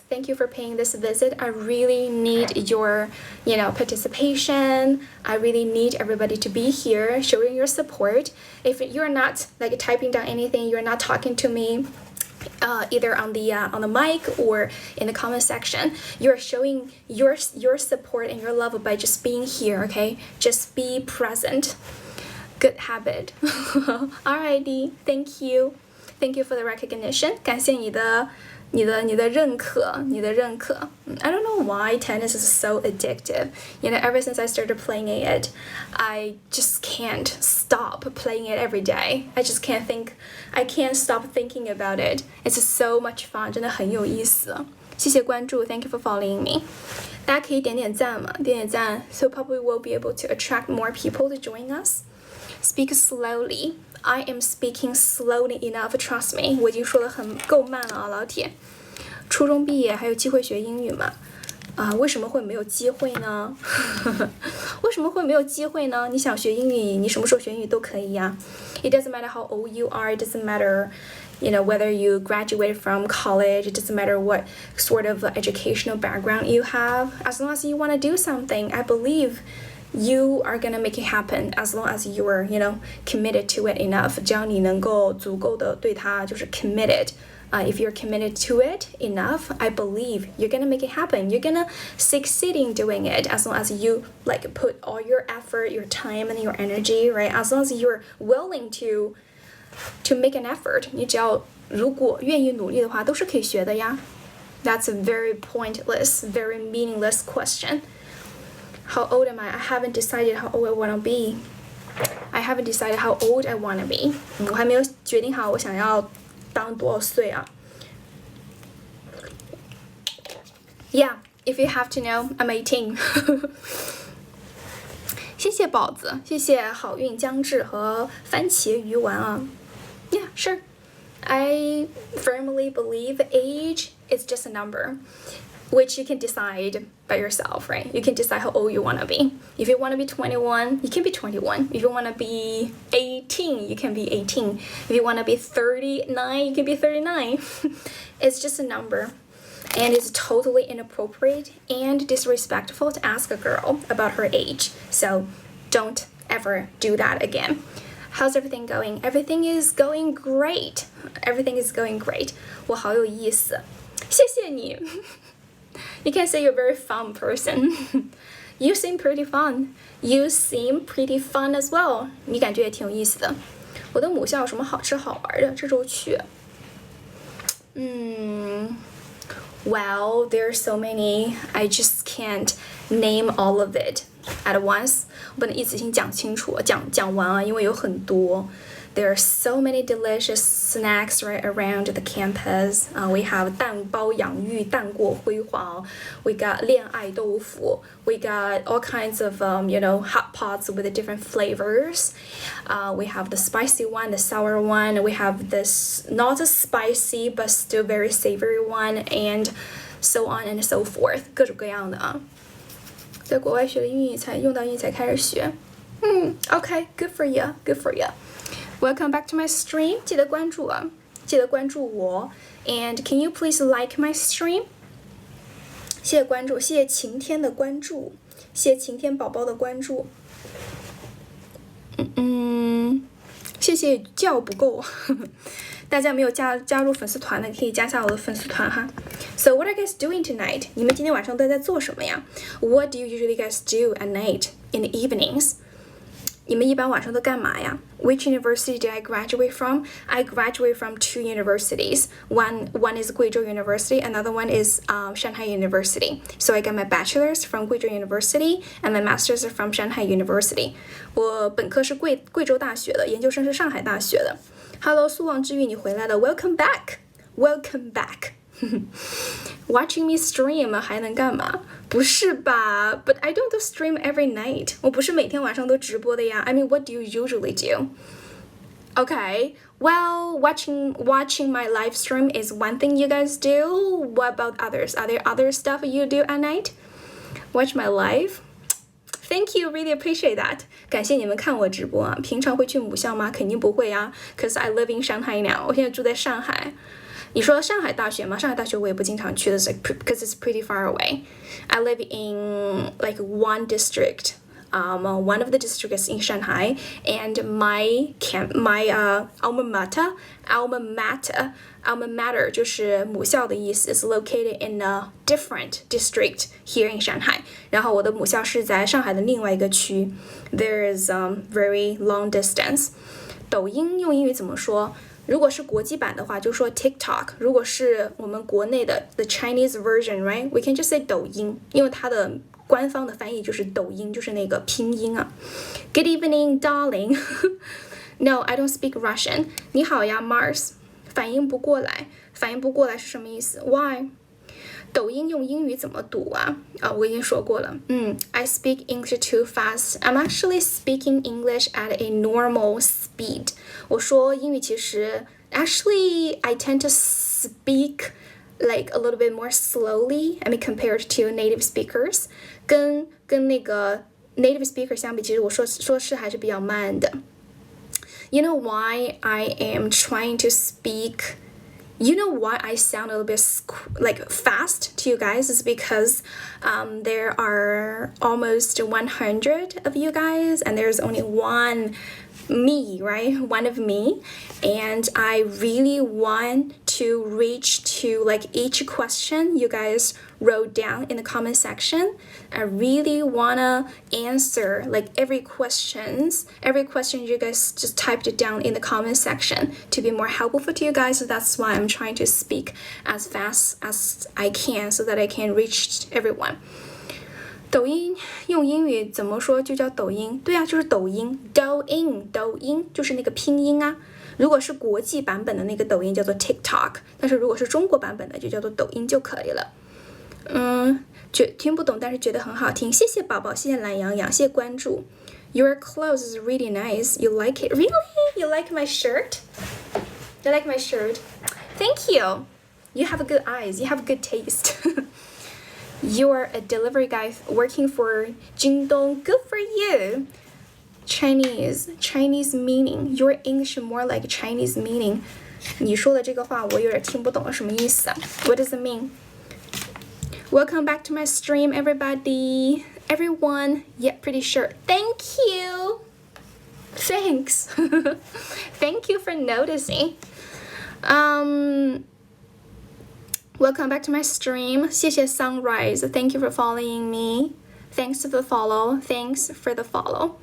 Thank you for paying this visit. I really need your, participation. I really need everybody to be here, showing your support. If you're not like typing down anything, you're not talking to me, either on the mic or in the comment section, you're showing your support and your love by just being here. Okay, just be present. Good habit. Alrighty, thank you for the recognition. 感谢你的认可。I don't know why tennis is so addictive. Ever since I started playing it, I just can't stop playing it every day. I can't stop thinking about it. It's so much fun. 真的很有意思。谢谢关注 Thank you for following me. 大家可以点点赞嘛，点点赞 so probably we'll be able to attract more people to join us. Speak slowly. I am speaking slowly enough, trust me. 我已经说得很够慢了啊，老铁。初中毕业还有机会学英语吗？为什么会没有机会呢？为什么会没有机会呢？你想学英语，你什么时候学英语都可以呀。It doesn't matter how old you are. It doesn't matter, whether you graduated from college. It doesn't matter what sort of educational background you have. As long as you want to do something, I believe you are gonna make it happen as long as you are, committed to it enough. 只要你能够足够的对它就是 committed. If you're committed to it enough, I believe you're gonna make it happen. You're gonna succeed in doing it as long as you put all your effort, your time, and your energy, right? As long as you're willing to make an effort. 你只要如果愿意努力的话，都是可以学的呀。That's a very pointless, very meaningless question. How old am I? I haven't decided how old I want to be. I haven't decided how old I want to be. 我还没有决定好我想要当多少岁啊。Yeah, if you have to know, I'm 18. 谢谢宝子，谢谢好运将至和番茄鱼丸啊。Yeah, sure. I firmly believe age is just a number, which you can decide by yourself, right? You can decide how old you want to be. If you want to be 21, you can be 21. If you want to be 18, you can be 18. If you want to be 39, you can be 39. It's just a number. And it's totally inappropriate and disrespectful to ask a girl about her age. So don't ever do that again. How's everything going? Everything is going great. Everything is going great. 我好有意思。谢谢你。You can say you're a very fun person. You seem pretty fun. You seem pretty fun as well. 你感觉也挺有意思的。我的母校有什么好吃好玩的？这周去。Well, there are so many. I just can't name all of it at once. 我不能一次性讲清楚，讲完啊，因为有很多。There are so many delicious snacks right around the campus. We have 蛋包洋芋、蛋果辉煌。We got 恋爱豆腐。We got all kinds of hot pots with different flavors. We have the spicy one, the sour one. We have this not as spicy but still very savory one, and so on and so forth. 各种各样的啊。在国外学了英语才用到英语才开始学。Okay, good for you, good for you. Welcome back to my stream. 记得关注啊，记得关注我。And can you please like my stream? 谢谢关注，谢谢晴天的关注，谢谢晴天宝宝的关注。谢谢觉不够。大家没有加入粉丝团的，可以加下我的粉丝团哈。So what are you guys doing tonight? 你们今天晚上都在做什么呀 ？What do you usually guys do at night in the evenings? 你们一般晚上都干嘛呀 ？Which university did I graduate from? I graduate from 2 universities. One is Guizhou University, another one is Shanghai University. So I got my bachelor's from Guizhou University and my master's from Shanghai University. 我本科是贵州大学的，研究生是上海大学的。Hello， 苏王之玉，你回来了 ，Welcome back, Welcome back. Watching me stream 还能干嘛？不是吧 ？But I don't stream every night. 我不是每天晚上都直播的呀。I mean, what do you usually do? Okay, well, watching my live stream is one thing you guys do. What about others? Are there other stuff you do at night? Watch my live? Thank you, really appreciate that. 感谢你们看我直播啊。平常会去母校吗？肯定不会啊。Cause I live in Shanghai now. 我现在住在上海。你说上海大学吗？上海大学我也不经常去的，because it's pretty far away. I live in like one district. One of the districts in Shanghai, and my alma mater 就是母校的意思 is located in a different district here in Shanghai. 然后我的母校是在上海的另外一个区。There is very long distance. 抖音用英语怎么说？如果是国际版的话，就说 TikTok。如果是我们国内的 the Chinese version, right? We can just say 抖音，因为它的官方的翻译就是抖音，就是那个拼音啊。Good evening, darling. No, I don't speak Russian. 你好呀 Mars. 反应不过来，反应不过来是什么意思 ？Why? 抖音用英语怎么读啊？我已经说过了。I speak English too fast. I'm actually speaking English at a normal speed. 我说英语其实 actually I tend to speak like a little bit more slowly. I mean compared to native speakers. 跟那个 native speaker 相比，其实我说是还是比较慢的。You know why I am trying to speak? You know why I sound a little bit like fast to you guys is because there are almost 100 of you guys and there's only one me, right? One of me, and I really want to reach to like each question you guys wrote down in the comment section. I really wanna answer like every question you guys just typed it down in the comment section to be more helpful to you guys. So that's why I'm trying to speak as fast as I can so that I can reach everyone. 抖音用英语怎么说就叫抖音？对啊，就是抖音，抖音就是那个拼音啊。如果是国际版本的那个抖音叫做 TikTok， 但是如果是中国版本的就叫做抖音就可以了。听不懂，但是觉得很好听。谢谢宝宝，谢谢懒羊羊，谢谢关注。Your clothes is really nice. You like it? Really? You like my shirt? You like my shirt? Thank you. You have good eyes. You have good taste. You're a delivery guy working for Jingdong. Good for you. Chinese meaning. Your English more like Chinese meaning. 你说的这个话我有点听不懂了，什么意思啊？ What does it mean? Welcome back to my stream, everybody. Everyone. Yeah, pretty sure. Thank you. Thanks. Thank you for noticing. Welcome back to my stream. 谢谢 Sunrise. Thank you for following me. Thanks for the follow. Thanks for the follow.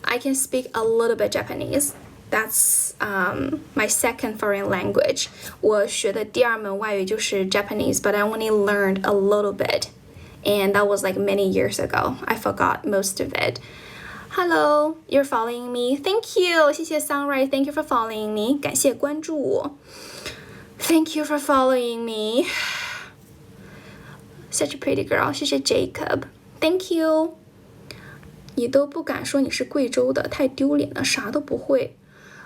I can speak a little bit Japanese. That's my second foreign language. 我学的第二门外语就是 Japanese, but I only learned a little bit. And that was like many years ago. I forgot most of it. Hello, you're following me. Thank you. 谢谢 Sunrise. Thank you for following me. 感谢关注我。Thank you for following me. Such a pretty girl. 谢谢 Jacob. Thank you. 你都不敢说你是贵州的，太丢脸了，啥都不会。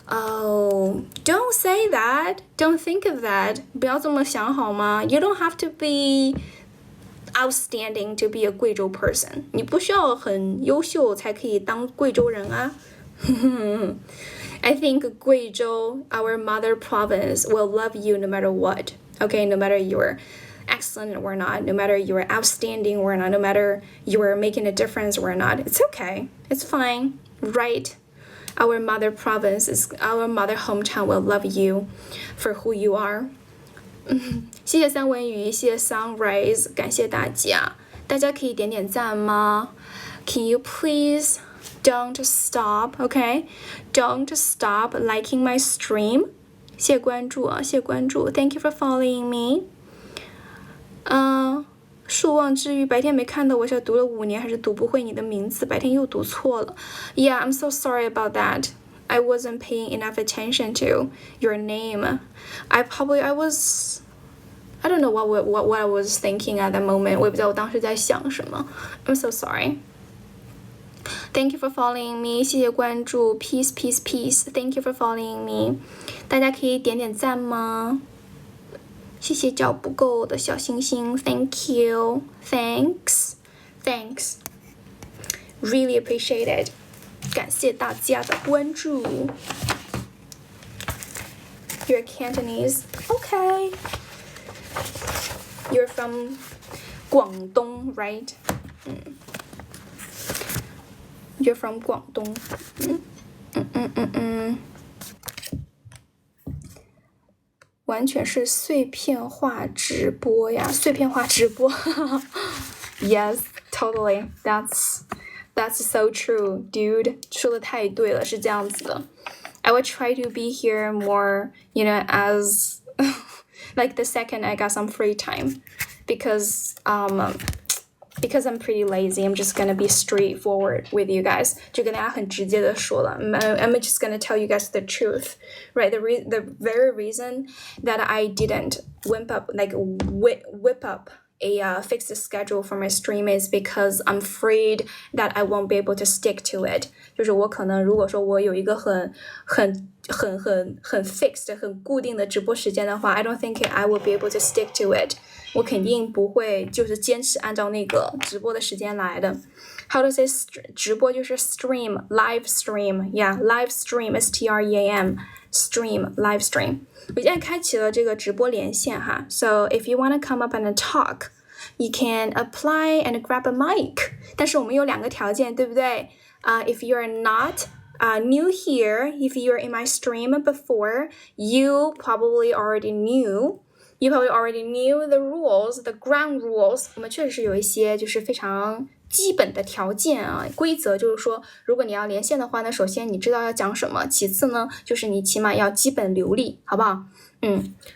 Oh, don't say that. Don't think of that. 不要这么想好吗？ You don't have to be outstanding to be a 贵州 person. 你不需要很优秀才可以当贵州人啊。I think Guizhou, our mother province, will love you no matter what. Okay, no matter you're excellent or not, no matter you're outstanding or not, no matter you're making a difference or not. It's okay. It's fine. Right? Our mother province our mother hometown will love you for who you are. 谢谢三文鱼，谢谢 Sunrise， 感谢大家。大家可以点点赞吗？ Can you please don't stop, okay? Don't stop liking my stream. 谢谢关注啊，谢谢关注。Thank you for following me. 树望之鱼，白天没看到我，是读了5年还是读不会你的名字？白天又读错了。Yeah, I'm so sorry about that. I wasn't paying enough attention to your name. I don't know what I was thinking at that moment. 我也不知道我当时在想什么。I'm so sorry. Thank you for following me. 谢谢关注 Peace, peace, peace. Thank you for following me. 大家可以点点赞吗？谢谢脚不够的小星星 Thank you. Thanks. Really appreciate it. 感谢大家的关注。You're Cantonese. Okay. You're from 广东, right? You're from 广东. 完全是碎片化直播呀，碎片化直播。Yes, totally. That's so true, dude. 说的太对了，是这样子的。I will try to be here more, as like the second I got some free time, because I'm pretty lazy. I'm just gonna be straightforward with you guys. 就跟大家很直接的说了。I'm just gonna tell you guys the truth, right? The very reason that I didn't whip up a fixed schedule for my stream is because I'm afraid that I won't be able to stick to it. 就是我可能如果说我有一个很 fixed 很固定的直播时间的话 I don't think I will be able to stick to it. 我肯定不会就是坚持按照那个直播的时间来的。How to say 直播就是 stream, live stream, yeah, live stream, S-T-R-E-A-M, stream, live stream. 我现在开启了这个直播连线哈 So if you want to come up and talk, you can apply and grab a mic. 但是我们有两个条件，对不对？If you're not new here, if you're in my stream before, you probably already knew the rules, the ground rules. 我们确实是有一些就是非常基本的条件啊，规则就是说，如果你要连线的话呢，首先你知道要讲什么，其次呢，就是你起码要基本流利，好不好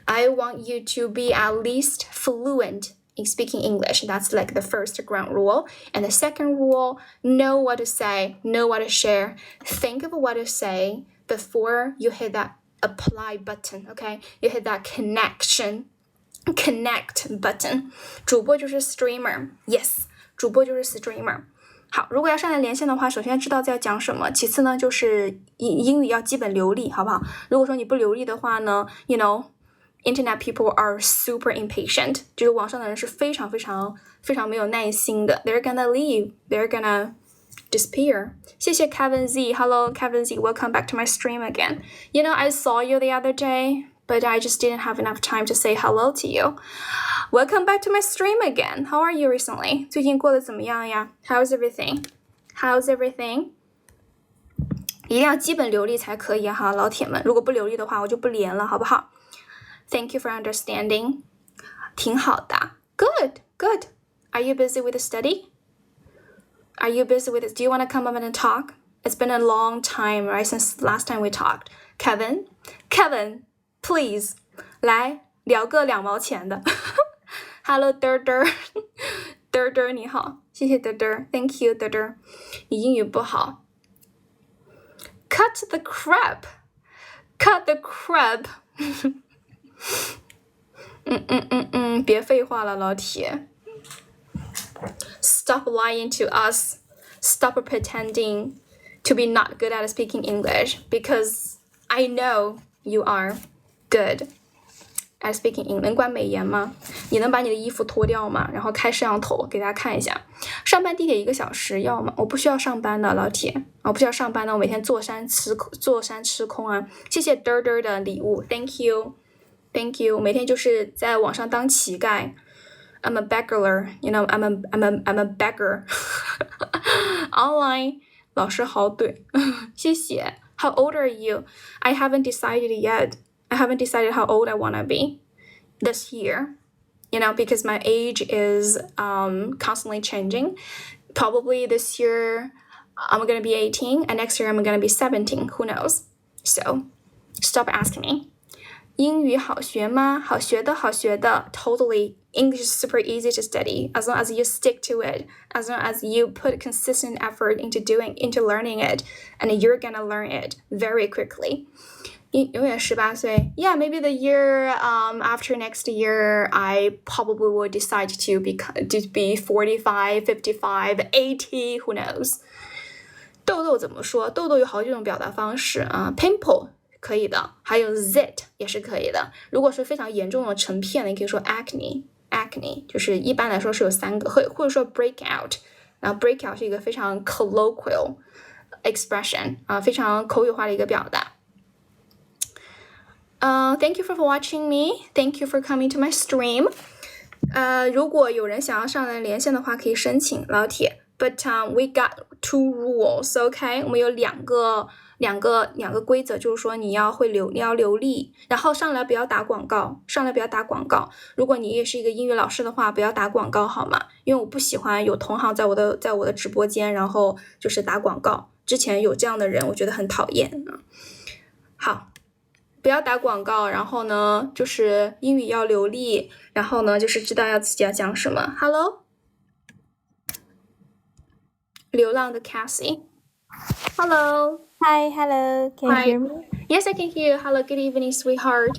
？I want you to be at least fluent in speaking English. That's like the first ground rule. And the second rule, know what to say, know what to share. Think of what to say before you hit that apply button, okay? You hit that connect button. 主播就是 streamer. Yes, 主播就是 streamer. 好，如果要上来连线的话，首先知道要讲什么，其次呢就是英语要基本流利，好不好？如果说你不流利的话呢 Internet people are super impatient. 就是网上的人是非常没有耐心的。They're gonna leave. They're gonna disappear. 谢谢 Kevin Z. Hello, Kevin Z. Welcome back to my stream again. I saw you the other day, but I just didn't have enough time to say hello to you. Welcome back to my stream again. How are you recently? 最近过得怎么样呀？ How's everything? How's everything? 一定要基本流利才可以哈，老铁们。如果不流利的话，我就不连了，好不好？Thank you for understanding. 挺好的。Good. Are you busy with the study? Are you busy with it? Do you want to come up and talk? It's been a long time, right, since last time we talked. Kevin, please. 来，聊个2毛钱的。Hello, 嘚嘚你好。谢谢嘚嘚。Thank you, 嘚嘚。你英语不好。Cut the crap.别废话了，老铁。Stop lying to us. Stop pretending to be not good at speaking English, because I know you are good at speaking English. 能关美颜吗？你能把你的衣服脱掉吗？然后开摄像头给大家看一下。上班地铁1个小时要吗？我不需要上班的，老铁。我不需要上班的，我每天坐山吃空啊。谢谢嘚嘚的礼物 ，Thank you. 每天就是在网上当乞丐。I'm a beggar, I'm a beggar. Online 老师好怼，谢谢。How old are you? I haven't decided yet. I haven't decided how old I want to be this year. Because my age is constantly changing. Probably this year I'm going to be 18, and next year I'm going to be 17. Who knows? So stop asking me. 英语好学吗？好学的。Totally. English is super easy to study as long as you stick to it, as long as you put consistent effort into learning it, and you're gonna learn it very quickly. 永远18岁 Yeah, maybe the year after next year, I probably will decide to be 45, 55, 80, who knows? 痘痘怎么说？痘痘有好几种表达方式啊 ，pimple 可以的，还有 zit 也是可以的。如果是非常严重的成片的，你可以说 acne 就是一般来说是有3个，或者说 breakout， 然后 breakout 是一个非常 colloquial expression 非常口语化的一个表达。Thank you for watching me. Thank you for coming to my stream. 如果有人想要上来连线的话，可以申请老铁。But we got 2 rules, OK？ 我们有两个规则，就是说你要流利，然后上来不要打广告，如果你也是一个英语老师的话，不要打广告好吗？因为我不喜欢有同行在我的直播间，然后就是打广告。之前有这样的人，我觉得很讨厌啊。好。不要打广告，然后呢，就是英语要流利，然后呢，就是知道自己要讲什么。Hello， 流浪的 Cassie。Hello。 Hi, hello. Can you hear me? Yes, I can hear you. Hello, good evening, sweetheart.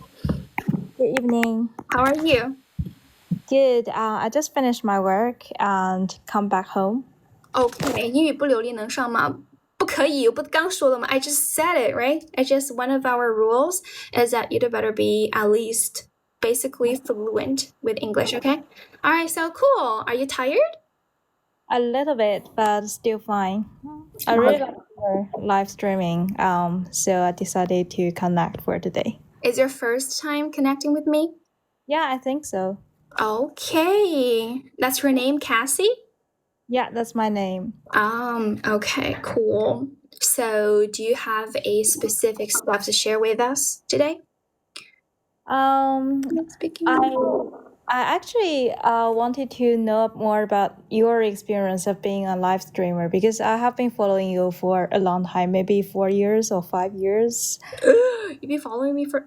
Good evening. How are you? Good. I just finished my work and come back home. Okay， 英语不流利能上吗？不可以，我不刚说了吗？ I just said it, right? One of our rules is that you'd better be at least basically fluent with English, okay? All right, so cool. Are you tired? A little bit, but still fine. I really like your live streaming, so I decided to connect for today. Is your first time connecting with me? Yeah, I think so. Okay. That's her name, Cassie? Yeah, that's my name. Okay, cool. So, do you have a specific stuff to share with us today? I actually wanted to know more about your experience of being a live streamer because I have been following you for a long time, maybe 4 years or 5 years. You've been following me for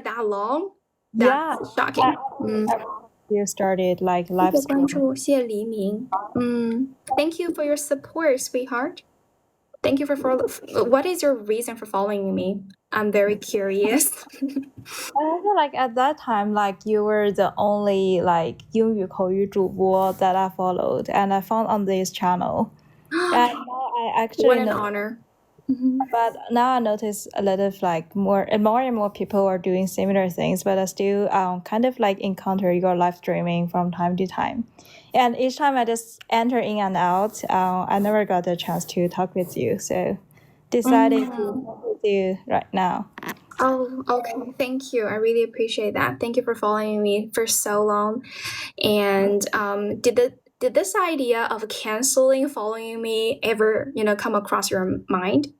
that long? Yeah. That's shocking. You started like live streaming. 谢谢黎明。Thank you for your support, sweetheart. Thank you for what is your reason for following me? I'm very curious. I feel like at that time, like you were the only like 英语口语主播 that I followed, and I found on this channel. And now I actually What an honor. But now I notice a lot of like more and more people are doing similar things, but I still kind of like encounter your live streaming from time to time. And each time I just enter in and out, I never got the chance to talk with you. So decided to talk with you right now. Oh, okay. Thank you. I really appreciate that. Thank you for following me for so long. And did this idea of canceling following me ever, come across your mind?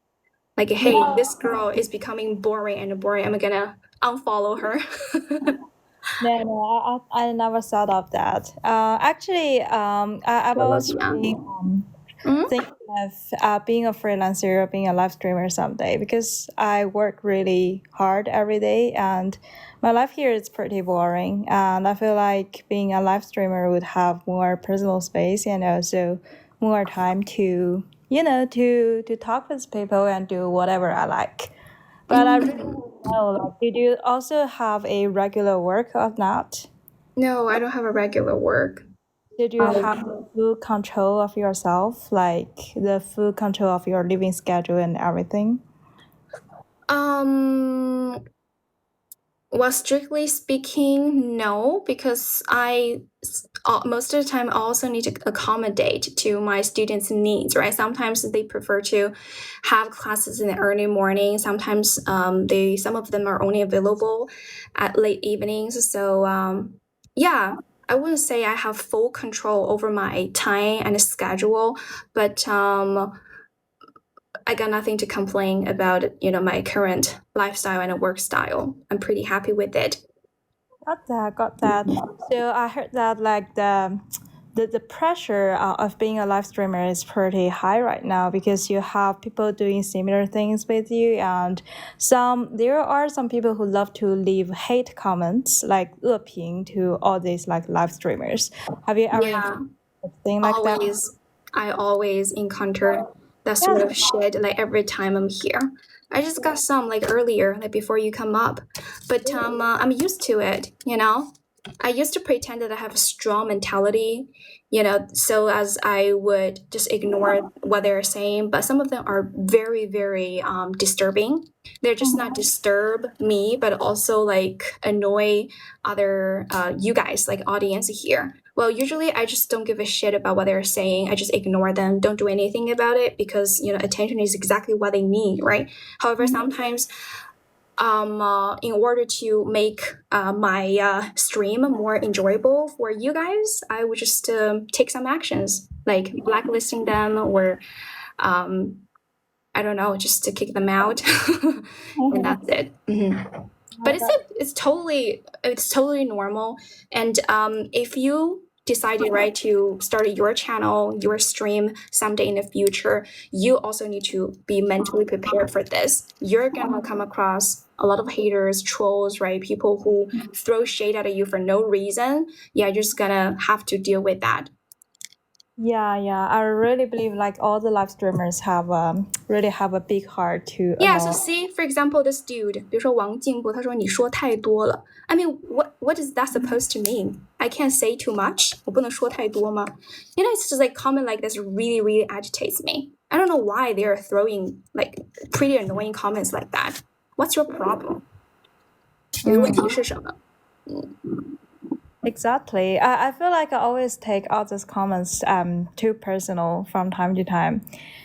Like, hey, this girl is becoming boring. I'm gonna unfollow her. No, I never thought of that. Actually, I was really, thinking of being a freelancer or being a live streamer someday because I work really hard every day and my life here is pretty boring. And I feel like being a live streamer would have more personal space and also more time to, to talk with people and do whatever I like. But I really don't know, like, did you also have a regular work or not? No, I don't have a regular work. Did you have full control of yourself, like the full control of your living schedule and everything? Well, strictly speaking, no, because I most of the time also need to accommodate to my students' needs, right? Sometimes they prefer to have classes in the early morning. Sometimes some of them are only available at late evenings. So yeah, I wouldn't say I have full control over my time and schedule, but I got nothing to complain about, my current lifestyle and work style. I'm pretty happy with it. Got that. So I heard that like the pressure of being a live streamer is pretty high right now because you have people doing similar things with you, and there are some people who love to leave hate comments like 恶评 to all these like live streamers. Have you ever encountered something like that? I always encounter that sort of shit like every time I'm here. I just got some like earlier, like before you come up, but I'm used to it. I used to pretend that I have a strong mentality, so as I would just ignore what they're saying. But some of them are very, very disturbing. They're just not disturb me, but also like annoy other you guys, like audience here. Well, usually I just don't give a shit about what they're saying. I just ignore them, don't do anything about it because, attention is exactly what they need, right? However, sometimes in order to make my stream more enjoyable for you guys, I would just take some actions, like blacklisting them or I don't know, just to kick them out, and that's it. Mm-hmm. But it's totally normal. And if you decided right to start your channel, your stream someday in the future, you also need to be mentally prepared for this. You're gonna come across a lot of haters, trolls, right? People who throw shade at you for no reason. Yeah, you're just gonna have to deal with that. Yeah, I really believe like all the live streamers really have a big heart to. Yeah, so see, for example, this dude, 比如说王静波，他说你说太多了。I mean, what is that supposed to mean? I can't say too much. 我不能说太多吗？ You know, it's just like comment like this really, really agitates me. I don't know why they are throwing like pretty annoying comments like that. What's your problem? 你的问题是什么？ Exactly. I feel like I always take all those comments too personal from time to time.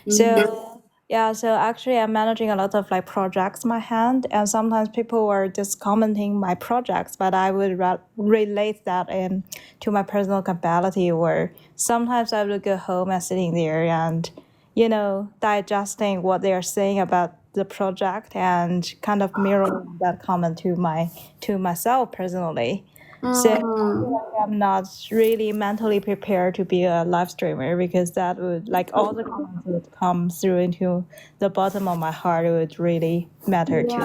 So yeah, so actually I'm managing a lot of like projects in my hand, and sometimes people are just commenting my projects, but I would relate that in to my personal capability, or sometimes I would go home and sitting there and, you know, digesting what they are saying about the project and kind of mirror that comment to myself personally. So I feel like I'm not really mentally prepared to be a live streamer, because that would like all the comments would come through into the bottom of my heart. It would really matter to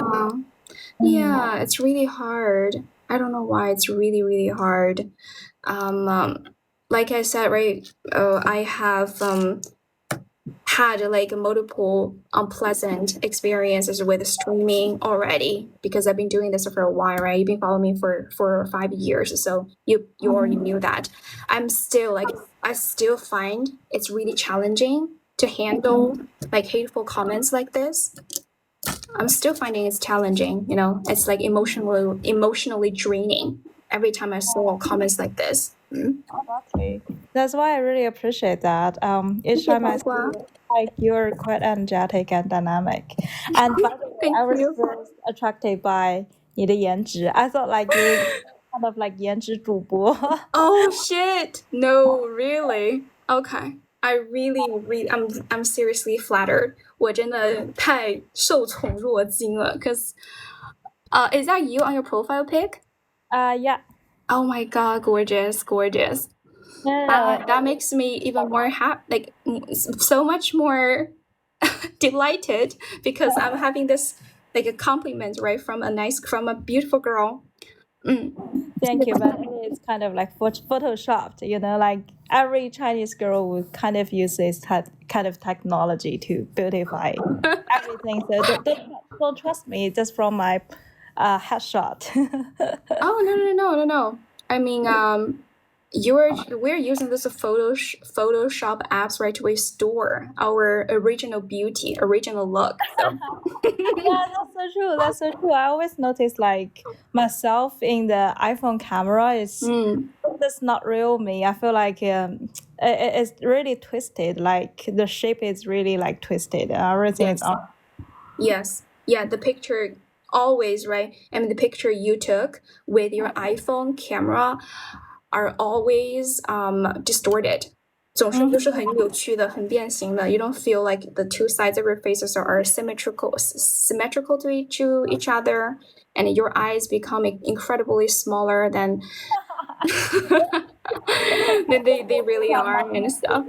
me. Yeah, it's really hard. I don't know why it's really, really hard. Like I said, right, I have had like multiple unpleasant experiences with streaming already, because I've been doing this for a while, right? You've been following me for 5 years, so you already knew that. I still find it's really challenging to handle like hateful comments like this. I'm still finding it's challenging, you know. It's like emotionally draining every time I saw comments like this. Exactly. That's why I really appreciate that. Each time I see you, like you're quite energetic and dynamic. And by the way, I was first attracted by 你的颜值. I thought like you were kind of like 颜值主播. Oh shit! No, really? Okay. I really, I'm seriously flattered. 我真的太受宠若惊了. Cause, is that you on your profile pic? Yeah. Oh my god, gorgeous. That makes me even more happy, like so much more delighted, because I'm having this like a compliment, right, from a beautiful girl. Thank you, but it's kind of like photoshopped, you know, like every Chinese girl would kind of use this kind of technology to beautify everything. So don't trust me, just from my headshot. Oh no. I mean, we're using this Photoshop apps, right, to restore our original beauty, original look. So. Yeah, that's so true. I always notice like myself in the iPhone camera that's not real me. I feel like it's really twisted. Like the shape is really like twisted. Everything is on. Yes. Yeah, the picture always, right? I mean, the picture you took with your iPhone camera are always distorted. 总是就是很扭曲的，很变形的。You don't feel like the two sides of your faces are symmetrical to each other, and your eyes become incredibly smaller than they really are and stuff.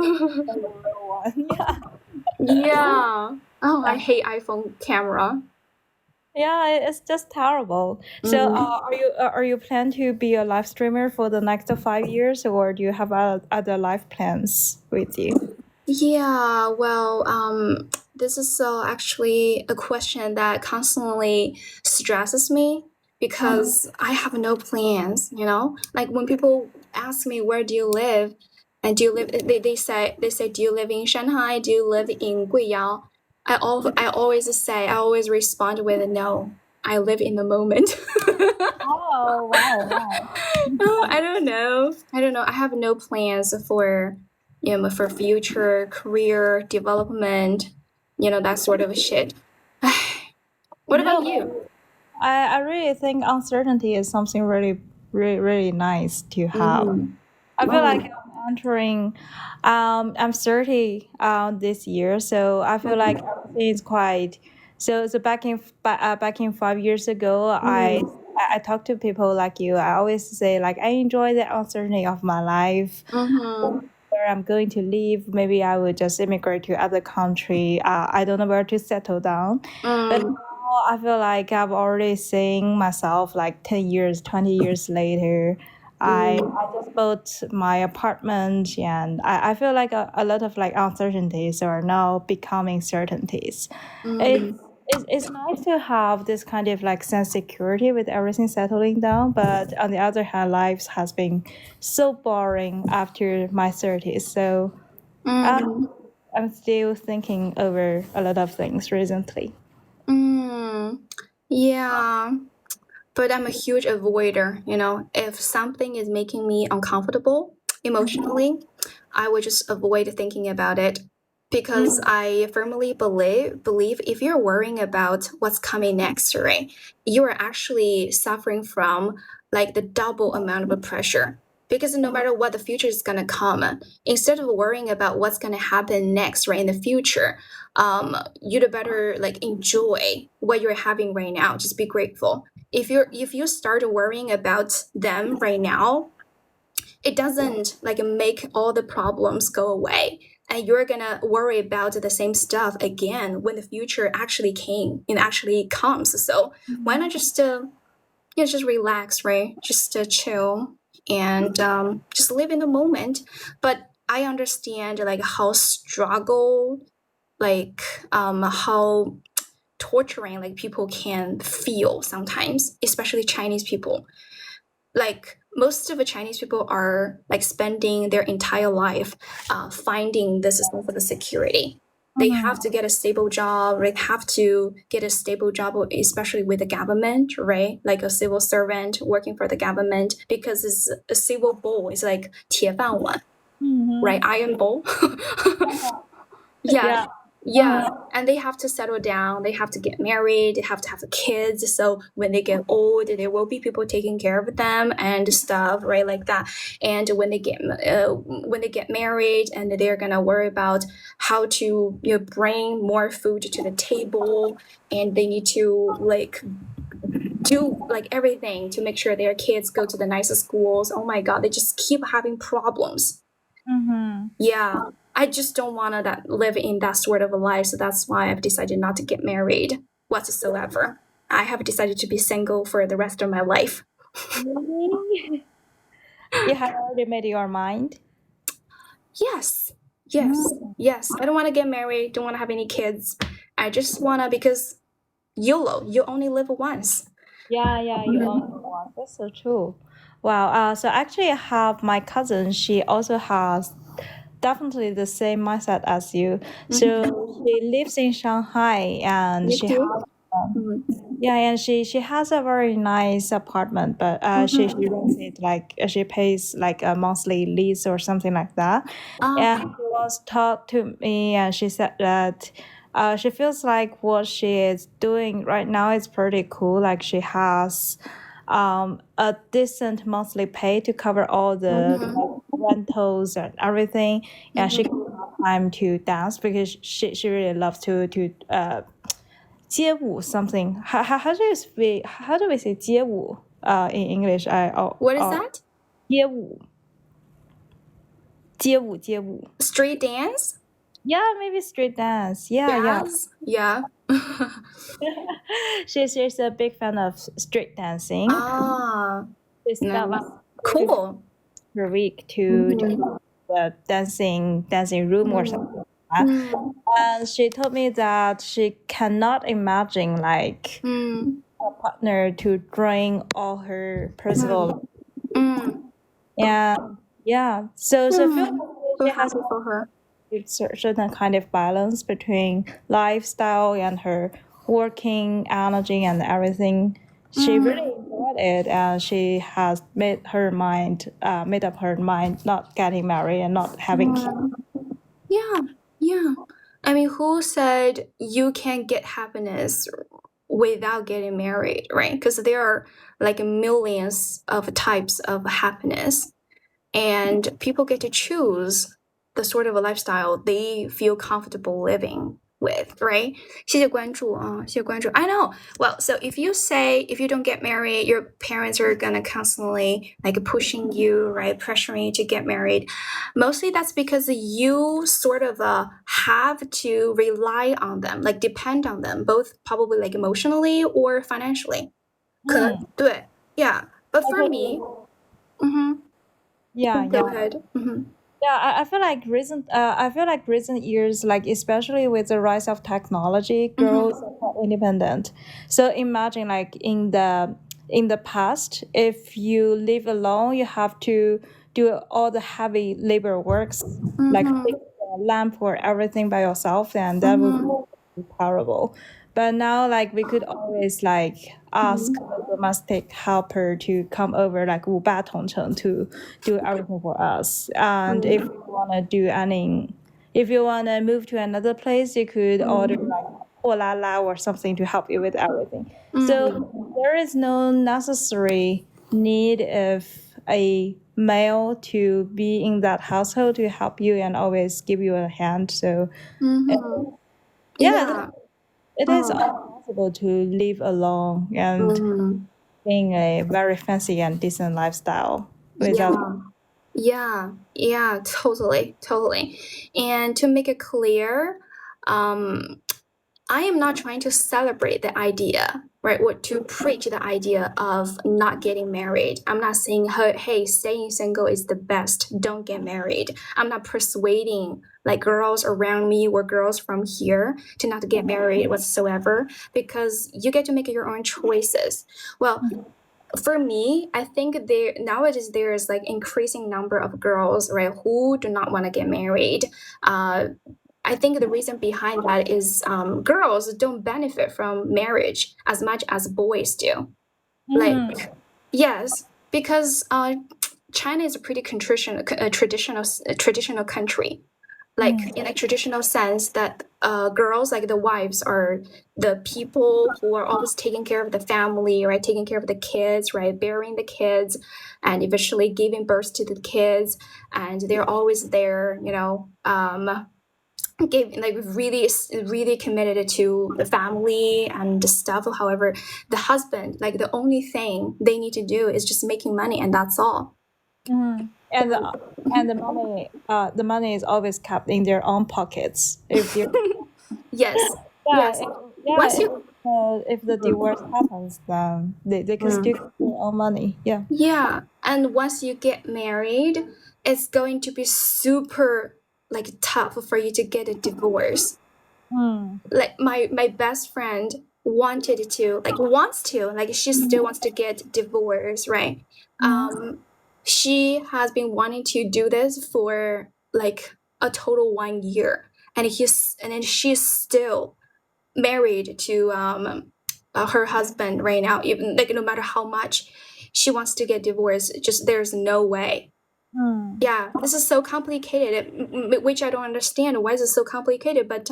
Yeah. Oh, I hate iPhone camera. Yeah, it's just terrible. So, are you plan to be a live streamer for the next 5 years, or do you have other life plans with you? Yeah, well, this is actually a question that constantly stresses me, because I have no plans, you know? Like when people ask me, where do you live? And they say, do you live in Shanghai? Do you live in Guiyao? I always respond with no. I live in the moment. Oh, wow. Oh, I don't know. I have no plans for future career development, that sort of shit. What about you? I really think uncertainty is something really, really, really nice to have. I feel like I'm entering, I'm 30 this year, so I feel like everything is quite. So back in 5 years ago, I talk to people like you. I always say like I enjoy the uncertainty of my life. Where I'm going to live, maybe I would just immigrate to other country. I don't know where to settle down, but now I feel like I'm already seeing myself like 10 years, 20 years later. I just bought my apartment and I feel like a lot of like uncertainties are now becoming certainties. It's nice to have this kind of like sense of security with everything settling down, but on the other hand, life has been so boring after my 30s. So I'm still thinking over a lot of things recently. Yeah. But I'm a huge avoider, you know. If something is making me uncomfortable emotionally, I would just avoid thinking about it because I firmly believe if you're worrying about what's coming next, right, you are actually suffering from like the double amount of pressure. Because no matter what the future is gonna come, instead of worrying about what's gonna happen next, right, in the future, you'd better like enjoy what you're having right now. Just be grateful. If you start worrying about them right now, it doesn't like make all the problems go away, and you're gonna worry about the same stuff again when the future actually actually comes. So why not just just relax, right? Just chill and just live in the moment. But I understand like how how torturing like people can feel sometimes, especially Chinese people. Like most of the Chinese people are like spending their entire life finding this sense of security. They have to get a stable job. They have to get a stable job, especially with the government, right? Like a civil servant working for the government, because it's a civil bowl. It's like 铁饭碗, right? Iron bowl. Yeah. Yeah, and they have to settle down. They have to get married. They have to have kids. So when they get old, there will be people taking care of them and stuff, right, like that. And when they get married, and they're gonna worry about how to bring more food to the table, and they need to like do like everything to make sure their kids go to the nicest schools. Oh my God, they just keep having problems. Yeah. I just don't want to live in that sort of a life. So that's why I've decided not to get married whatsoever. I have decided to be single for the rest of my life. Really? You have already made your mind? Yes. I don't want to get married. Don't want to have any kids. I just want to, because YOLO, you only live once. Yeah, you only one. That's so true. Wow. So actually, I have my cousin. She also has definitely the same mindset as you. So she lives in Shanghai, and Me she too. and she has a very nice apartment, but she rents it like she pays like a monthly lease or something like that. And she was taught to me, and she said that she feels like what she is doing right now is pretty cool. Like she has a decent monthly pay to cover all the rentals and everything. And she can have time to dance because she really loves to 街舞 something. How do we say 街舞 in English? What is that? 街舞. 街舞. Street dance? Yeah, maybe street dance. Yeah. She's a big fan of street dancing. She spent cool. per week to the dancing room or something like that. And she told me that she cannot imagine like a partner to join all her personal. Yeah. So she has for her. a certain kind of balance between lifestyle and her working energy and everything. She really enjoyed it, and she has made up her mind not getting married and not having kids. Yeah. I mean, who said you can get happiness without getting married, right? Because there are like millions of types of happiness, and people get to choose the sort of a lifestyle they feel comfortable living with, right? 谢谢关注啊，谢谢关注。I know. Well, so if you don't get married, your parents are gonna constantly like pushing you, right, pressuring you to get married. Mostly that's because you sort of have to rely on them, like depend on them, both probably like emotionally or financially. 可能对 Yeah, but for me, Yeah, go yeah. ahead. Yeah, I feel like recent years, like especially with the rise of technology, girls are more independent. So imagine like in the past, if you live alone, you have to do all the heavy labor works, like fix the lamp or everything by yourself, and that would be terrible. But now, like we could always like ask the domestic helper to come over, like 五八同城 to do everything for us. And if you want to move to another place, you could order like 货拉拉 or something to help you with everything. So there is no necessary need of a male to be in that household to help you and always give you a hand. So yeah. It is possible to live alone and being a very fancy and decent lifestyle without. Yeah, totally. And to make it clear, I am not trying to celebrate the idea, right? Or to preach the idea of not getting married. I'm not saying, hey, staying single is the best. Don't get married. I'm not persuading like girls around me or girls from here to not get married whatsoever, because you get to make your own choices. Well, for me, I think nowadays there is like increasing number of girls, right, who do not want to get married. I think the reason behind that is girls don't benefit from marriage as much as boys do. Like, yes, because China is a pretty traditional country. Like in a traditional sense that girls, like the wives, are the people who are always taking care of the family, right? Taking care of the kids, right? Bearing the kids and eventually giving birth to the kids. And they're always there, like really committed to the family and the stuff. However, the husband, like the only thing they need to do is just making money, and that's all. And the money is always kept in their own pockets. If you yes. if the divorce happens, then they can still get their own money. Yeah, and once you get married, it's going to be super like tough for you to get a divorce. Like my best friend wants to, she still wants to get divorced, right? She has been wanting to do this for like a total 1 year, and then she's still married to her husband right now, even like no matter how much she wants to get divorced, just there's no way. Yeah, this is so complicated, which I don't understand. Why is it so complicated? But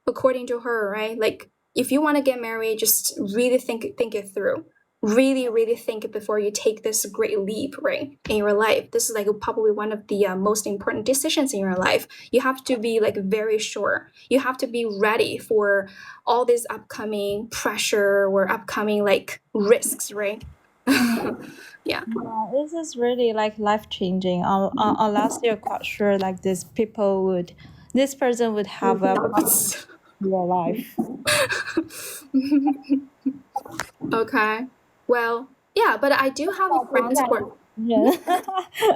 according to her, right, like if you want to get married, just really think it through. Really think it before you take this great leap, right, in your life. This is like probably one of the most important decisions in your life. You have to be like very sure. You have to be ready for all this upcoming pressure or upcoming like risks, right? Yeah. This is really like life-changing. Unless you're quite sure like this person would have a your life. Okay. Well, yeah, but I do have friends who are...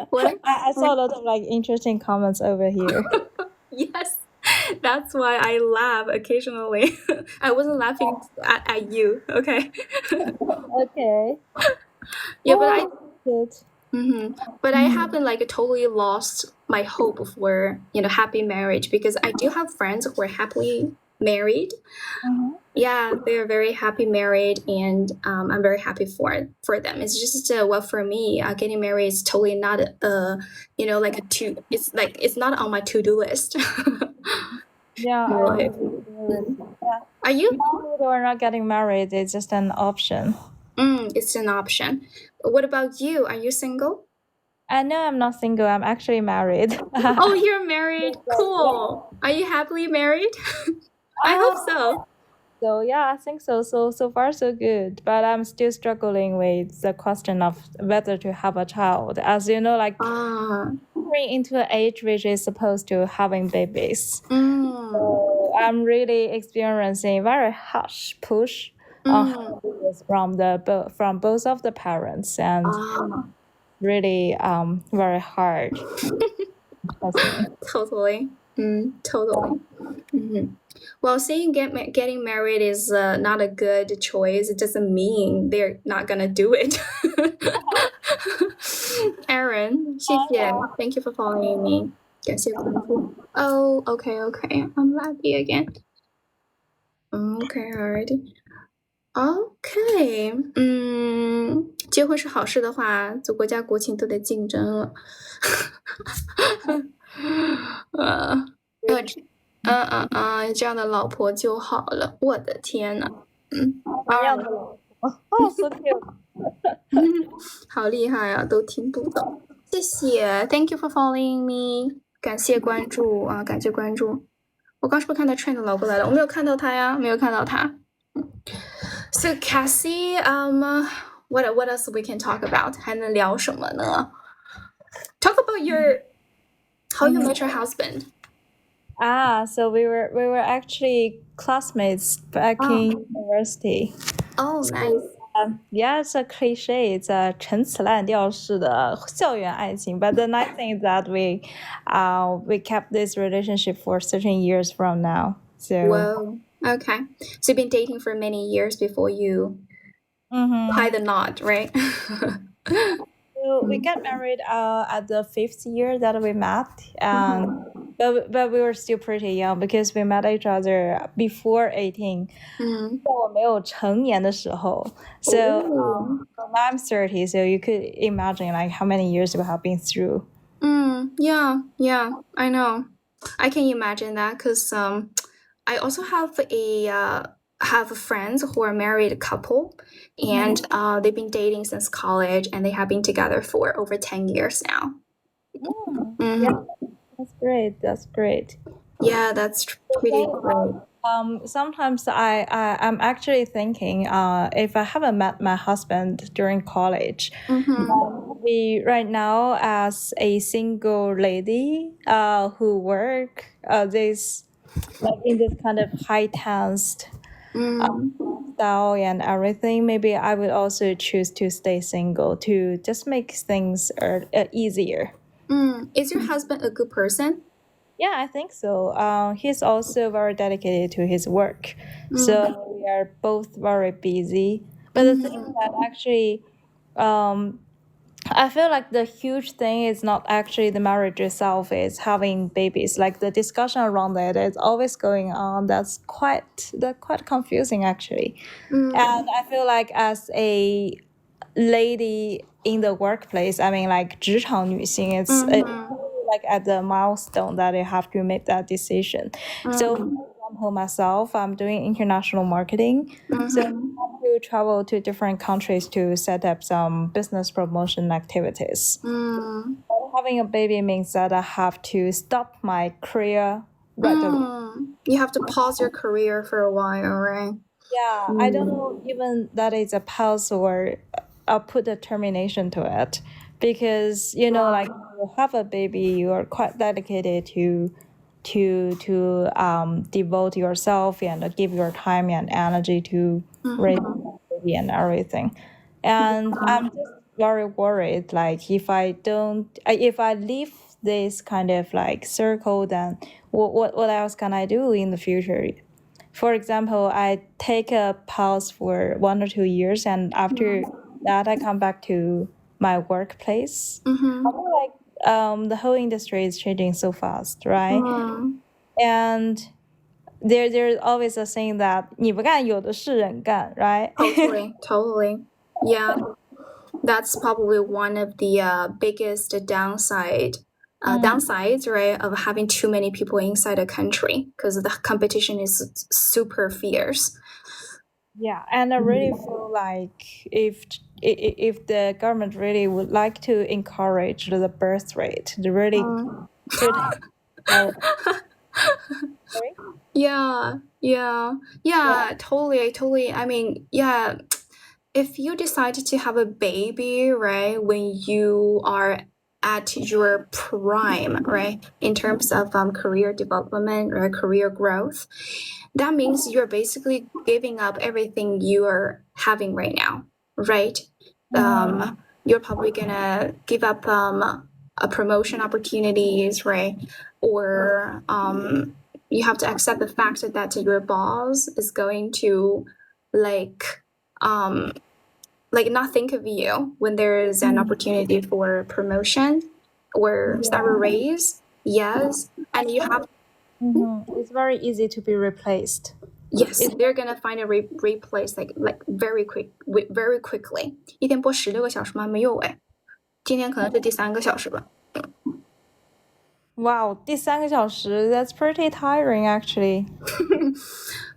What? I saw a lot of like interesting comments over here. Yes, that's why I laugh occasionally. I wasn't laughing at you, okay? Okay. Yeah, but Good. But I haven't like totally lost my hope for happy marriage, because I do have friends who are happily married. Yeah, they're very happy married, and I'm very happy for them. It's just well, for me, getting married is totally not like it's not on my to-do list. Yeah, Right. Yeah. Are you? Married or not getting married is just an option. It's an option. What about you? Are you single? No, I'm not single. I'm actually married. Oh, you're married. Cool. Are you happily married? I hope so. So yeah, I think so. So far so good. But I'm still struggling with the question of whether to have a child. As you know, like entering into an age which is supposed to having babies. So I'm really experiencing very harsh push from both of the parents, and really very hard. Totally. Totally. Well, saying getting married is not a good choice. It doesn't mean they're not gonna do it. Aaron, 谢谢. Thank you for following me. 感谢关注. Oh, okay. I'm happy again. Okay, alright. Okay. 结婚是好事的话，走国家国情都得竞争了。这样的老婆就好了。我的天呐。So cute. 好厉害啊，都听不懂。谢谢 ，Thank you for following me， 感谢关注啊，感谢关注。我刚是不是看到 Trend 老过来了？我没有看到他呀，没有看到他。So Cassie, what else we can talk about？ 还能聊什么呢 ？Talk about how you met your husband. So we were actually classmates back in university. Oh, nice. Yeah, it's a cliche. It's a 陈词滥调式的校园爱情. But the nice thing is that we kept this relationship for 13 years from now. So. Whoa. Okay. So you've been dating for many years before you tie the knot, right? So we got married at the 5th year that we met, but we were still pretty young because we met each other before 18. 在我没有成年的时候. So now I'm 30, so you could imagine like how many years we have been through. Yeah, I know. I can imagine that because I also have friends who are married couple, and they've been dating since college, and they have been together for over 10 years now. Yeah, that's great. Yeah, that's pretty great. Sometimes I'm actually thinking if I haven't met my husband during college, we right now as a single lady who work this like in this kind of high tense style and everything, maybe I would also choose to stay single to just make things easier. Is your husband a good person? Yeah, I think so. He's also very dedicated to his work. So we are both very busy. But the thing is that actually, I feel like the huge thing is not actually the marriage itself, is having babies. Like the discussion around that is always going on. That's quite confusing actually. And I feel like as a lady in the workplace, I mean like 职场女性, it's like at the milestone that you have to make that decision. So for example, myself, I'm doing international marketing. So I have to travel to different countries to set up some business promotion activities. Having a baby means that I have to stop my career right away. You have to pause your career for a while, right? Yeah, I don't know even that is a pause or I'll put a termination to it. Because like you have a baby, you are quite dedicated to devote yourself and give your time and energy to raise the baby and everything. And I'm just very worried, like if I leave this kind of like circle, then what else can I do in the future? For example, I take a pause for 1 or 2 years, and after that I come back to my workplace. I feel like the whole industry is changing so fast, right? And there's always a saying that 你不干有的是人干, right? Totally. Yeah. That's probably one of the biggest downside downsides, right, of having too many people inside a country because the competition is super fierce. Yeah, and I really feel like if the government really would like to encourage the birth rate, they really should have more. Sorry? Yeah, totally. I mean, yeah, if you decide to have a baby, right, when you are at your prime, right, in terms of career development or career growth, that means you're basically giving up everything you are having right now, right? You're probably gonna give up a promotion opportunities, right? Or you have to accept the fact that your boss is going to like not think of you when there is an opportunity for promotion or salary raise. Yes, and you have It's very easy to be replaced. yes, they're gonna find a replace like very quickly. 一天播16个小时吗？没有哎，今天可能是第3个小时吧。Wow, 第3个小时, that's pretty tiring actually.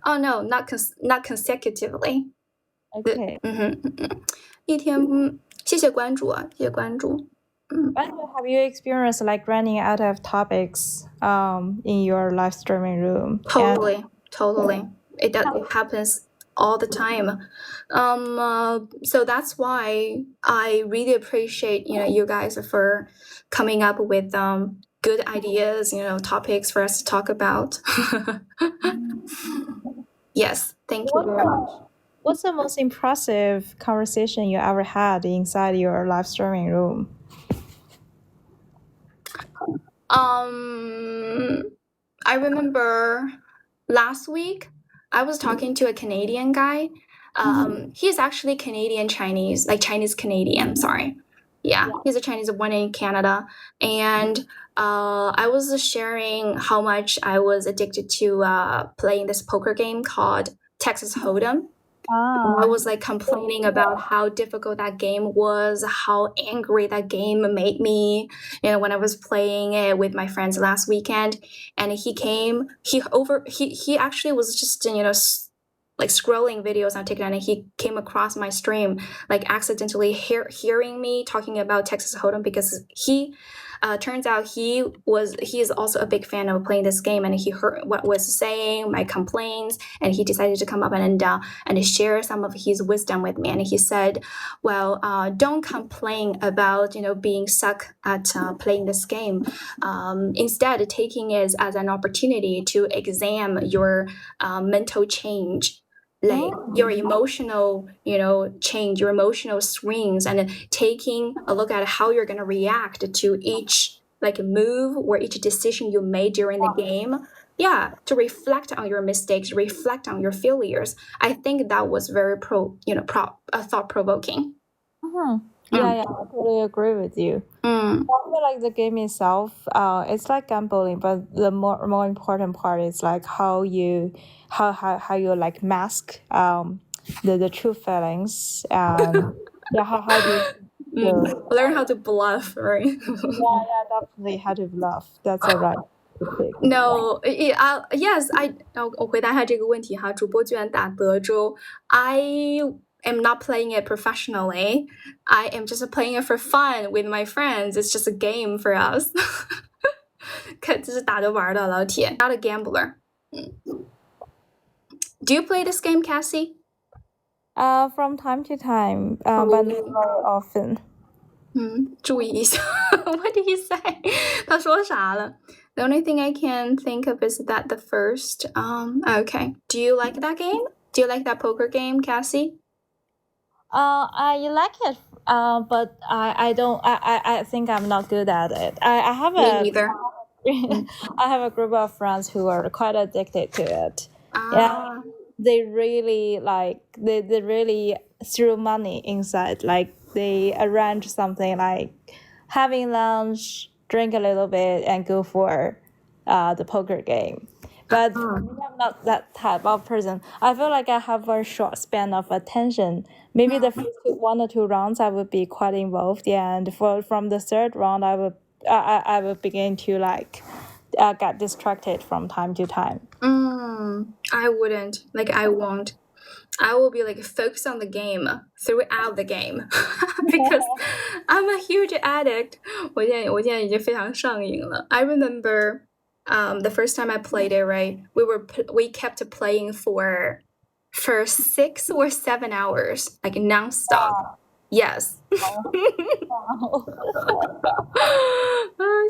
Oh no, not consecutively. Okay. 一天，谢谢关注啊，谢谢关注。Have you experienced like running out of topics in your live streaming room? Totally. It happens all the time. So that's why I really appreciate you guys for coming up with good ideas, topics for us to talk about. Yes, thank you very much. What's the most impressive conversation you ever had inside your live streaming room? I remember last week I was talking to a Canadian guy. He's actually Canadian Chinese, like Chinese Canadian, sorry. Yeah, he's a Chinese born in Canada. And I was sharing how much I was addicted to playing this poker game called Texas Hold'em. I was like complaining about how difficult that game was, how angry that game made me, when I was playing it with my friends last weekend. And he actually was just, like scrolling videos on TikTok, and he came across my stream, like accidentally hearing me talking about Texas Hold'em because he turns out he is also a big fan of playing this game, and he heard what I was saying, my complaints, and he decided to come up and share some of his wisdom with me. And he said, well, don't complain about being stuck at playing this game. Instead, taking it as an opportunity to examine your mental change, like your emotional change, your emotional swings, and taking a look at how you're going to react to each like move or each decision you made during the game, to reflect on your mistakes, reflect on your failures. I think that was very thought-provoking. Yeah, I totally agree with you. I feel like the game itself, it's like gambling, but the more important part is like how you like mask the true feelings. How do you learn how to bluff, right? yeah, definitely how to bluff. That's a right. No, yes, 我回答一下这个问题哈，主播居然打德州。I am not playing it professionally. I am just playing it for fun with my friends. It's just a game for us. 这是打着玩的，老铁。Not a gambler. Do you play this game, Cassie? From time to time, but not very often. 注意一下 What did he say? 他说啥了 The only thing I can think of is that the first okay. Do you like that game? Do you like that poker game, Cassie? I like it, but I don't. I think I'm not good at it. I have Me neither. I have a group of friends who are quite addicted to it. Yeah, they really they really threw money inside. Like they arrange something like having lunch, drink a little bit, and go for the poker game. But I'm not that type of person. I feel like I have a short span of attention. Maybe the first 1 or 2 rounds I would be quite involved, and from the third round I would I will begin to like get distracted from time to time. I wouldn't. Like, I won't. I will be like focused on the game throughout the game because I'm a huge addict. 我现在已经非常上瘾了. I remember the first time I played it, right? We kept playing for 6 or 7 hours, like nonstop. Wow. Yes. Wow.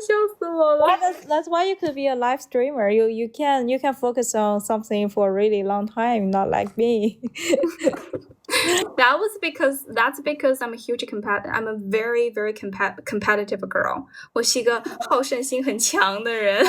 笑死我了. That's why you could be a live streamer. You can focus on something for a really long time, not like me. That's because I'm a huge I'm a very very competitive girl. 我是一个好胜心很强的人。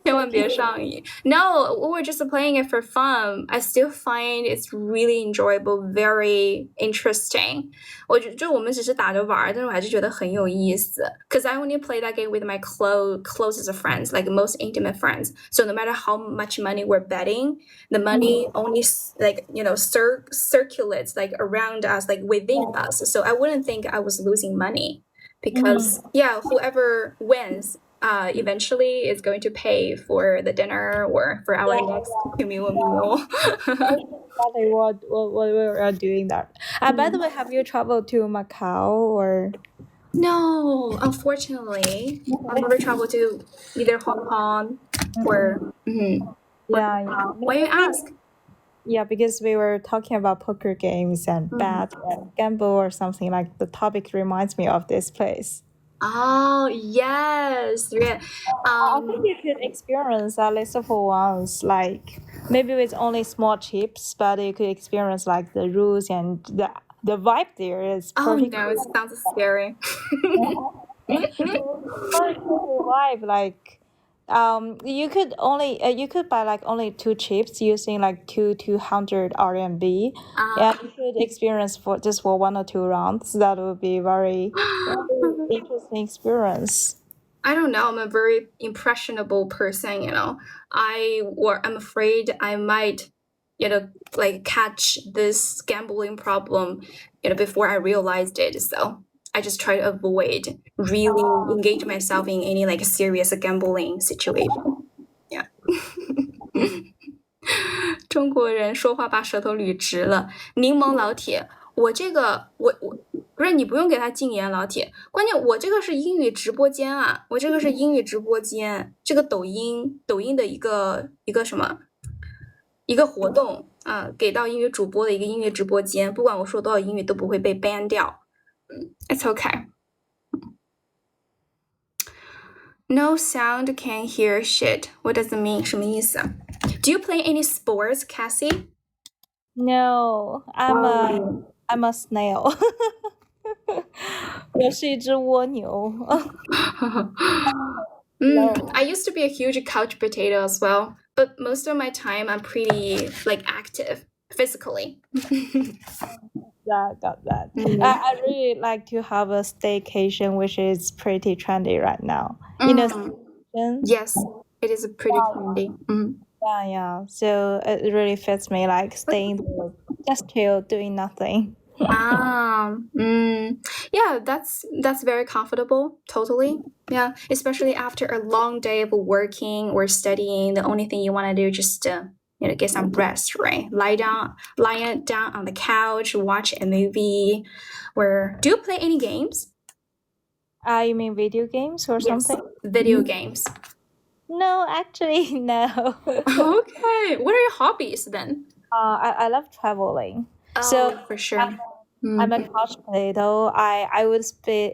千万别上瘾. No, we were just playing it for fun. I still find it's really enjoyable, very interesting. 我们只是打着玩，但是我还是觉得很有意思。Because I only play that game with my closest friends, like most intimate friends. So no matter how much money we're betting, the money only like circulates like around us, like within us. So I wouldn't think I was losing money because whoever wins. Eventually is going to pay for the dinner or for our next meal. Exactly what we are doing that. By the way, have you traveled to Macau or? No, unfortunately, I've never traveled to either Hong Kong or. Yeah. Why you ask? Yeah, because we were talking about poker games and bet and gamble or something like. The topic reminds me of this place. Oh, yes. Yeah. I think you could experience at least for once, like maybe with only small chips, but you could experience like the rules and the vibe there is perfect. Oh no, it sounds scary. Vibe, like you could buy like only 2 chips using like 200 RMB, and you could experience for 1 or 2 rounds. That would be very interesting experience. I don't know. I'm a very impressionable person, I'm afraid I might, like catch this gambling problem, before I realized it. So I just try to avoid really engage myself in any like serious gambling situation. Yeah. 中国人说话把舌头捋直了。柠檬老铁，我不是你不用给他禁言，老铁。关键我这个是英语直播间啊，我这个是英语直播间，这个抖音的一个什么一个活动啊，给到英语主播的一个音乐直播间，不管我说多少英语都不会被 ban 掉。It's okay. No sound, can't hear shit. What does it mean? 什么意思啊？ Do you play any sports, Cassie? No, I'm a snail. 我是一只蜗牛。I used to be a huge couch potato as well, but most of my time I'm pretty like active physically. Yeah, got that. I really like to have a staycation, which is pretty trendy right now. Yes, it is pretty trendy. Yeah. So it really fits me, like staying there, just chill, doing nothing. Yeah, that's very comfortable. Totally. Yeah, especially after a long day of working or studying, the only thing you want to do is just get some rest, right? Lie down on the couch, watch a movie. Or do you play any games? You mean video games or something? Video games. No, actually, no. Okay, what are your hobbies then? I love traveling. Oh, so for sure. I'm a couch potato. I would stay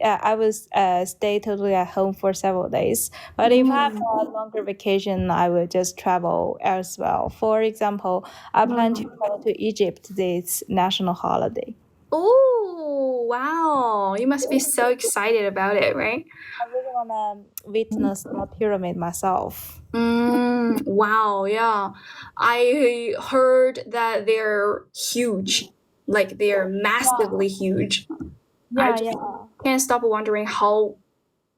totally at home for several days. But if I have a longer vacation, I would just travel as well. For example, I plan to travel to Egypt this national holiday. Oh, wow. You must be so excited about it, right? I really want to witness the pyramid myself. Wow, yeah. I heard that they're huge. Like they're massively huge. Yeah. Can't stop wondering how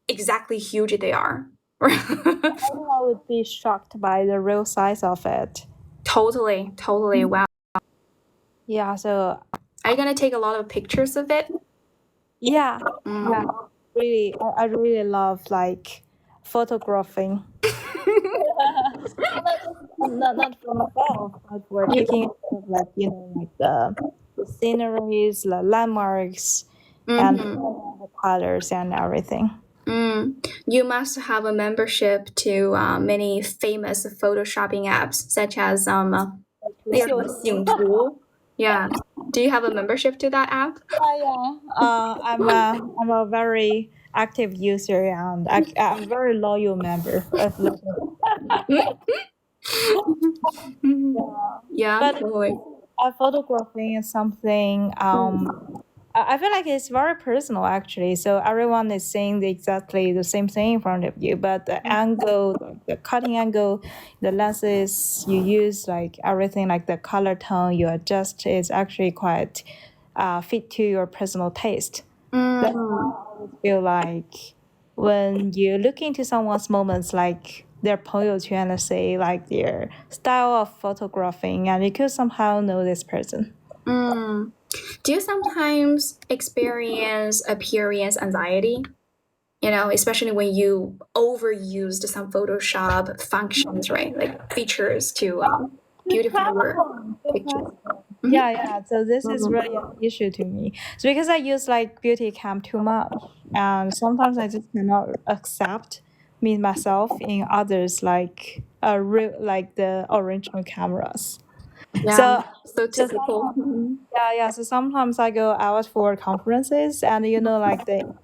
exactly huge they are. I think I would be shocked by the real size of it. Totally. Wow. Yeah, so are you gonna take a lot of pictures of it? Yeah, Mm. yeah. Really, I really love like photographing. Not for myself, but for taking of like like the sceneries, the landmarks, and the colors and everything. You must have a membership to many famous photoshopping apps, such as Yeah. Do you have a membership to that app? Yeah. I'm a very active user and I'm a very loyal member of Yeah, But totally. photographing is something I feel like it's very personal actually. So everyone is saying exactly the same thing in front of you, but the angle, like the cutting angle, the lenses you use, like everything, like the color tone you adjust is actually quite fit to your personal taste. That's how I feel like when you look into someone's moments, like their 朋友圈, let's say, like their style of photographing, and you could somehow know this person. Do you sometimes experience appearance anxiety? Especially when you overused some Photoshop functions, right? Like features to beautify your picture. Yeah. So this is really an issue to me. So because I use like beauty cam too much, and sometimes I just cannot accept me myself in others like real like the original cameras. Yeah, so So typical. yeah. So sometimes I go out for conferences, and like the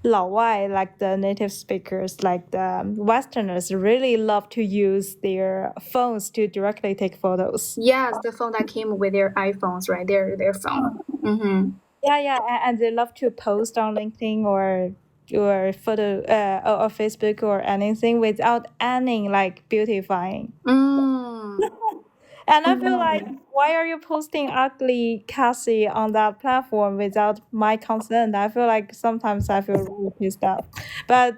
老外, like the native speakers, like the Westerners, really love to use their phones to directly take photos. Yes, the phone that came with their iPhones, right? Their phone. Yeah, and they love to post on LinkedIn or photo or Facebook or anything without any like beautifying. And I feel like, why are you posting ugly Cassie on that platform without my consent? I feel like sometimes I feel really pissed off, but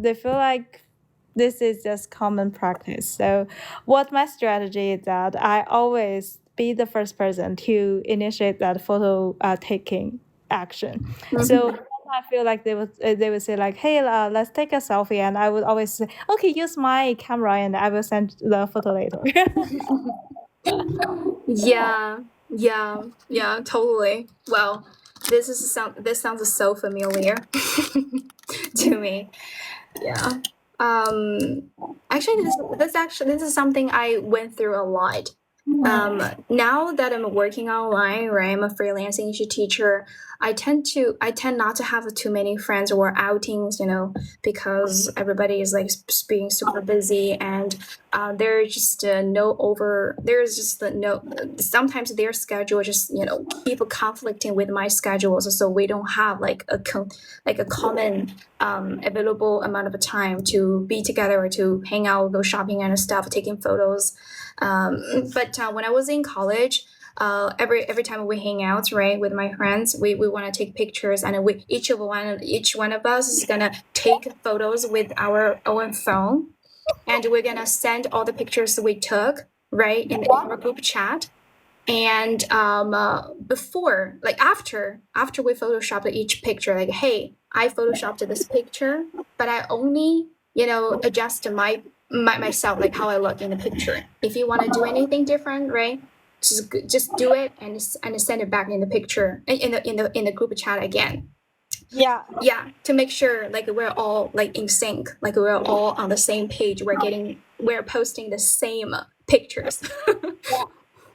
they feel like this is just common practice. So, what my strategy is that I always be the first person to initiate that photo taking action. So I feel like they would say like, "Hey, let's take a selfie," and I would always say, "Okay, use my camera, and I will send the photo later." Yeah, totally. Well, this sounds so familiar to me. Yeah. Actually, this is something I went through a lot. Now that I'm working online, right? I'm a freelance English teacher. I tend not to have too many friends or outings, because everybody is like being super busy, and there's just no. Sometimes their schedule just keep conflicting with my schedules, so we don't have like a common available amount of time to be together or to hang out, go shopping and stuff, taking photos. But when I was in college, every time we hang out, right, with my friends, we want to take pictures, and each one of us is gonna take photos with our own phone, and we're gonna send all the pictures we took, right, in our group chat. And before, like after we photoshopped each picture, like, hey, I photoshopped this picture, but I only adjust myself, like how I look in the picture. If you want to do anything different, right, just do it and send it back in the picture in the group chat again. Yeah. To make sure like we're all like in sync, like we're all on the same page, we're posting the same pictures.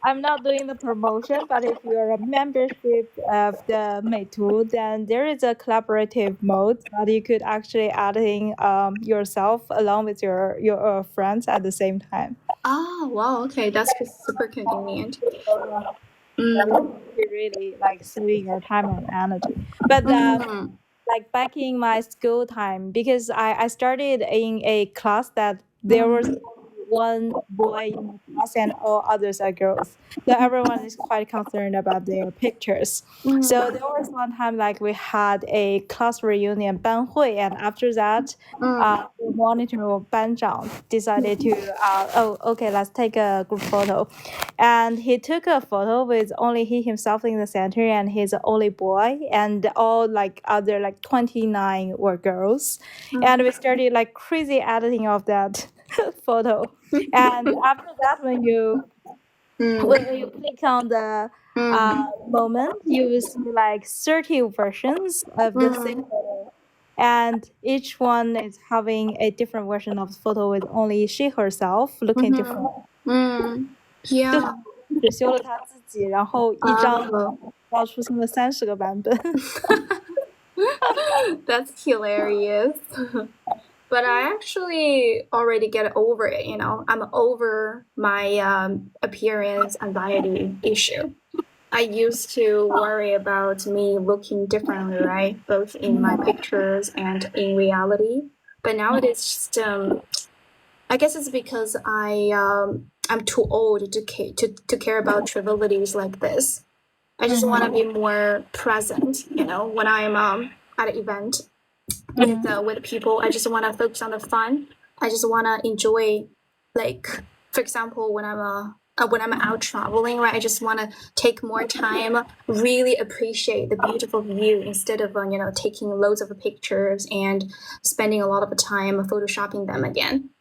I'm not doing the promotion, but if you're a membership of the Meitu, then there is a collaborative mode that you could actually adding yourself along with your friends at the same time. Oh, wow, okay, that's super convenient. Really like saving your time and energy. But like back in my school time, because I started in a class that there was one boy in the us and all others are girls. So everyone is quite concerned about their pictures. So there was one time like we had a class reunion 班会, and after that, the monitor 班长 decided to, okay, let's take a group photo. And he took a photo with only he himself in the center, and he's the only boy, and all like other like 29 were girls. And we started like crazy editing of that photo. And after that, when you click on the moment, you will see like 30 versions of the same photo. And each one is having a different version of the photo with only she herself looking different. Yeah. 只修了她自己，然后一张要出现了30个版本。That's hilarious. But I actually already get over it, you know. I'm over my appearance anxiety issue. I used to worry about me looking differently, right? Both in my pictures and in reality. But now it is just, I guess it's because I'm too old to care about trivialities like this. I just want to be more present, you know, when I'm at an event with people. I just want to focus on the fun. I just want to enjoy, like, for example, when I'm out traveling, right? I just want to take more time, really appreciate the beautiful view instead of you know, taking loads of pictures and spending a lot of time photoshopping them again.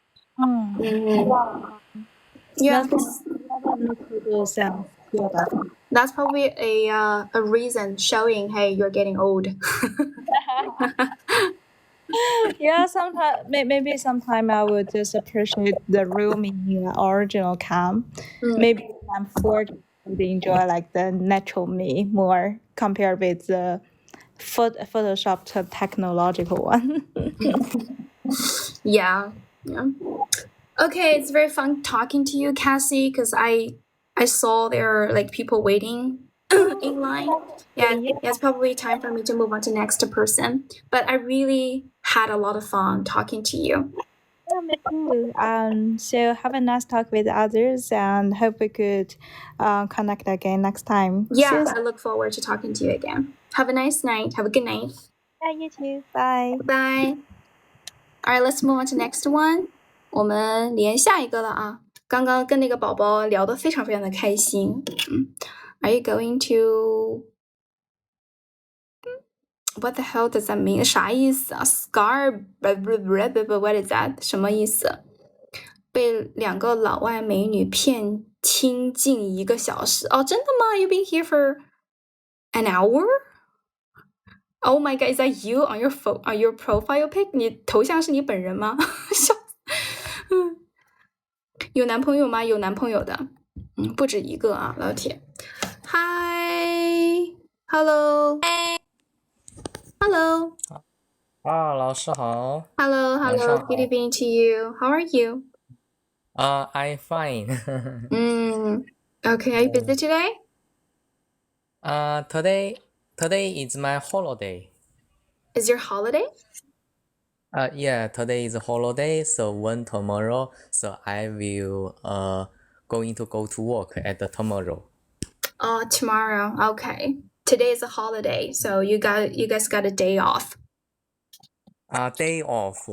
Yeah. That's probably a reason showing, hey, you're getting old. Yeah, sometimes maybe sometime I would just appreciate the real me, original cam. Maybe I'm 40, I would enjoy like the natural me more compared with the photoshopped technological one. Yeah. Okay, it's very fun talking to you, Cassie, because I saw there are like people waiting in line. Yeah, it's probably time for me to move on to next person. But I really had a lot of fun talking to you. Yeah, me too. So have a nice talk with others, and hope we could connect again next time. Yeah, I look forward to talking to you again. Have a nice night. Have a good night. Yeah, you too. Bye. Bye. All right, let's move on to next one. 我们连下一个了啊！刚刚跟那个宝宝聊得非常非常的开心。Are you going to? What the hell does that mean? 啥意思啊 ？Scar? What is that? 什么意思？被2个老外美女骗亲近1个小时。哦，真的吗 ？You've been here for an hour? Oh my god, is that you on your profile pic? 你头像是你本人吗？笑死。有男朋友吗？有男朋友的。不止1个啊，老铁。Hi, hello. Hello. 老师好。Hello, good evening to you. How are you? I'm fine. Okay, are you busy today? Today is my holiday. Is your holiday? Yeah, today is a holiday, so when tomorrow, so I will going to go to work at the tomorrow. Tomorrow. Okay. Today is a holiday, so you guys got a day off. Day off.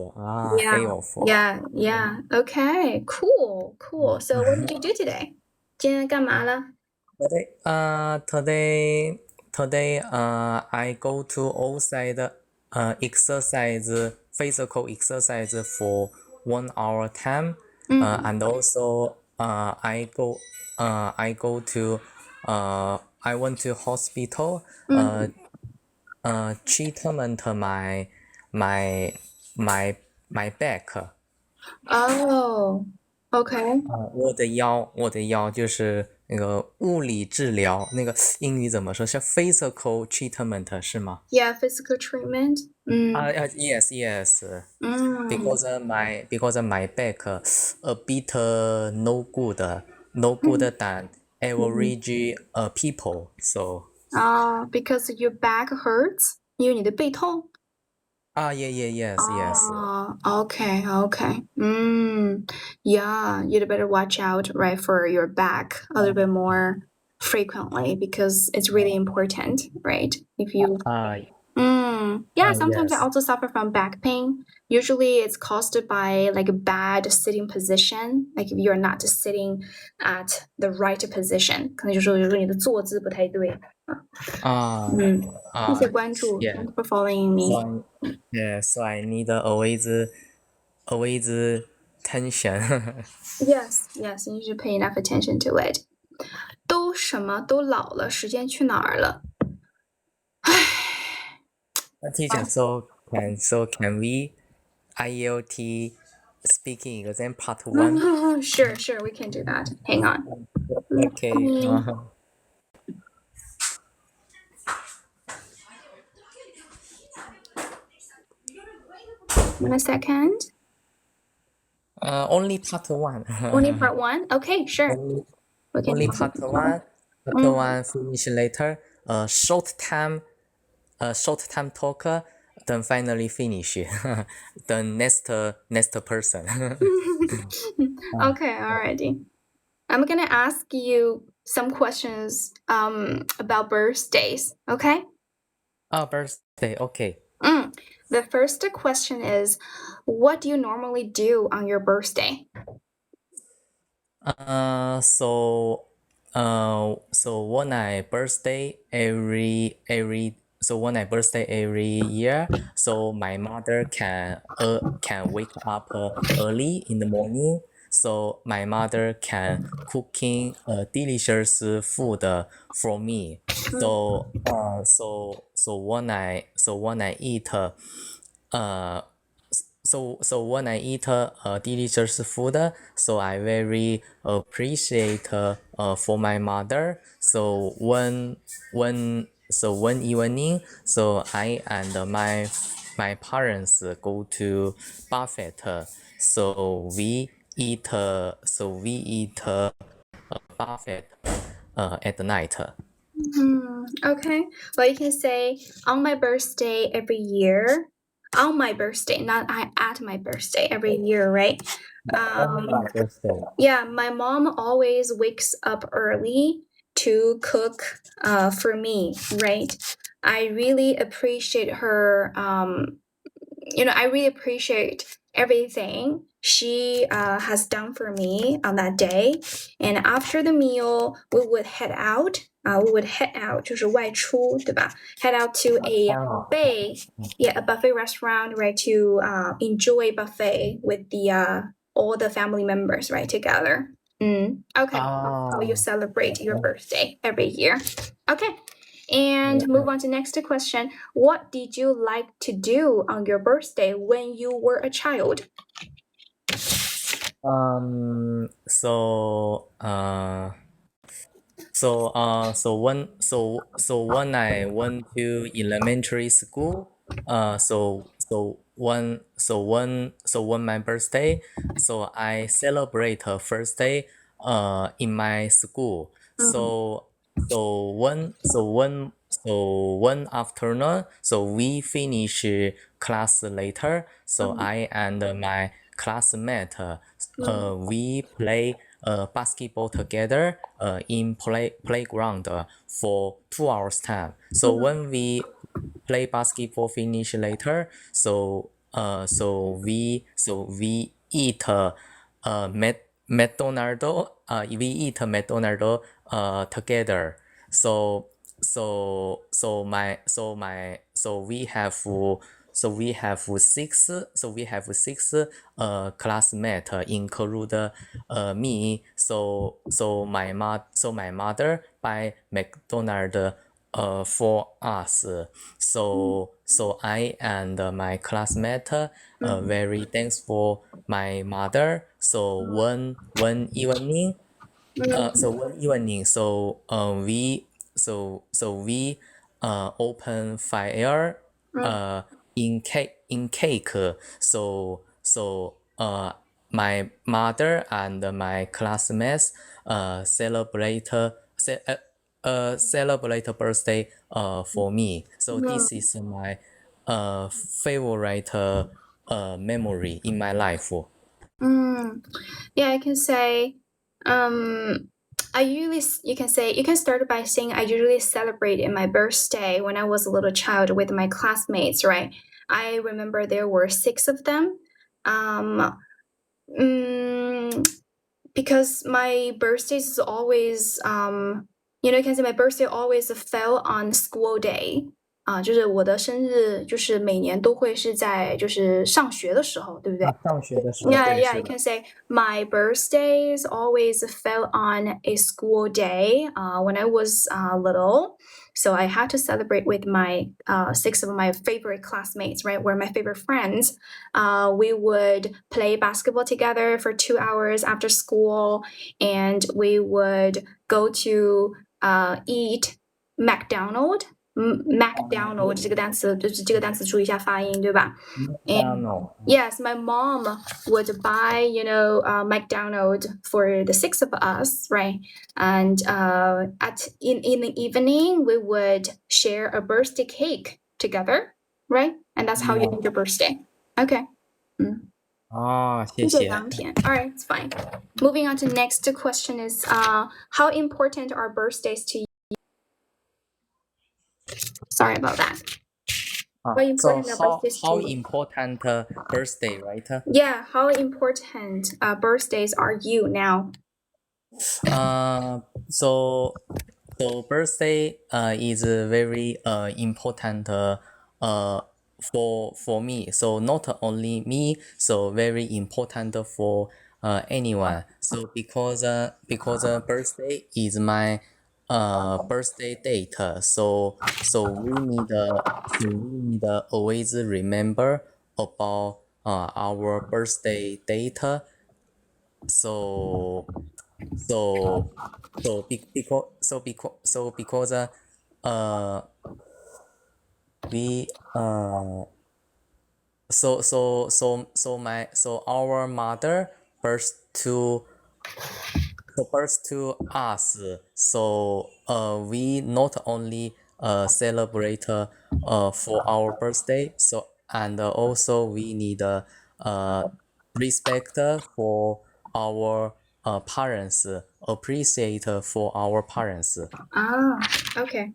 Yeah. Day off. Yeah. Okay. Cool. So what did you do today? 今天干嘛了？ Today, I go to outside exercise, physical exercise for 1 hour time, and also I went to hospital, treatment my back. Oh, okay. 我的腰就是那个物理治疗，那个英语怎么说？是 physical treatment 是吗？ Yeah, physical treatment. Yes. Because my back a bit no good than average people. So. Because your back hurts? 因为你的背痛。Yes. Okay. Yeah, you'd better watch out, right, for your back a little bit more frequently because it's really important, right? If you yeah, sometimes I Yes. also suffer from back pain. Usually it's caused by like a bad sitting position, like if you're not sitting at the right position, 可能就是说你的坐姿不太对。谢谢关注 Yeah.，Thanks for following me. So I need always tension. Yes, you need to pay enough attention to it. 都什么都老了，时间去哪儿了？Teacher, so can we IELT speaking exam part 1? Sure, we can do that. Hang on. Okay. One second. Only part 1. Only part 1? Okay, sure. We can Only do part that. 1. Part 1 finish later. Short time talk. Then finally finish. The next person. Okay, alrighty. I'm gonna ask you some questions about birthdays, okay? Birthday. Okay. The first question is, what do you normally do on your birthday? So when I birthday every year, so my mother can wake up early in the morning. So my mother can cooking delicious food for me. So when I eat so when I eat delicious food, so I very appreciate for my mother. So one evening, so I and my parents go to buffet. So we eat buffet at night. Okay. Well, you can say on my birthday every year. On my birthday, not at my birthday every year, right? My birthday. Yeah, my mom always wakes up early to cook for me, right? I really appreciate her. I really appreciate everything she has done for me on that day. And after the meal, we would head out. 就是外出，对吧？ Head out to a buffet restaurant, right? To enjoy buffet with the all the family members, right? Together. Okay. How you celebrate your birthday every year? Okay. And move on to next question. What did you like to do on your birthday when you were a child? When I went to elementary school, when my birthday, so I celebrate first day in my school. One afternoon, so we finish class later. So I and my classmate, we play basketball together in playground for 2 hours time. So when we play basketball finish later, so we eat McDonald's together. We have six classmates include me. So my mother buy McDonald's for us. So I and my classmate very thanks for my mother. So one evening, we open fire in cake. My mother and my classmates celebrate celebrate birthday for me. So this is my favorite memory in my life. Yeah, I can say, you can start by saying I usually celebrated my birthday when I was a little child with my classmates, right? I remember there were 6 of them. Because my birthdays is always, you can say my birthday always fell on school day. 就是我的生日就是每年都会是在就是上学的时候，对不对？上学的时候， Yeah, you can say my birthdays always fell on a school day when I was little. So I had to celebrate with my 6 of my favorite classmates, right? We're my favorite friends. We would play basketball together for 2 hours after school, and we would go to eat McDonald's. McDonald 这个单词就是这个单词注意一下发音，对吧？ Yes, my mom would buy, McDonald's for the 6 of us, right? And in the evening, we would share a birthday cake together, right? And that's how you end your birthday. Okay. 谢谢。All right, it's fine. Moving on to next question is how important are birthdays to you? Sorry about that. How important are birthdays how to you? important birthday, right? Yeah, how important birthdays are you now? So birthday is very important for me. So not only me, so very important for anyone. So because birthday is my birthday date, so we need always remember about our birthday date. Because we our mother birth to us, so we not only celebrate for our birthday, so and also we need respect for our parents, appreciate for our parents. Okay.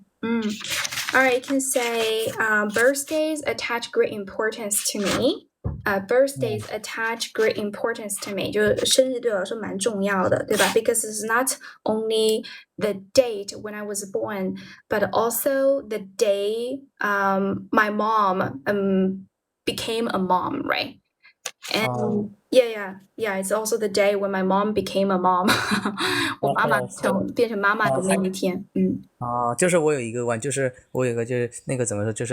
All right, you can say birthdays attach great importance to me. Birthdays attach great importance to me. 就是生日对我来说蛮重要的，对吧？ Because it's not only the date when I was born, but also the day my mom became a mom, right? And yeah, it's also the day when my mom became a mom. 我妈妈变成妈妈的那一天，就是我有一个就是那个怎么说，就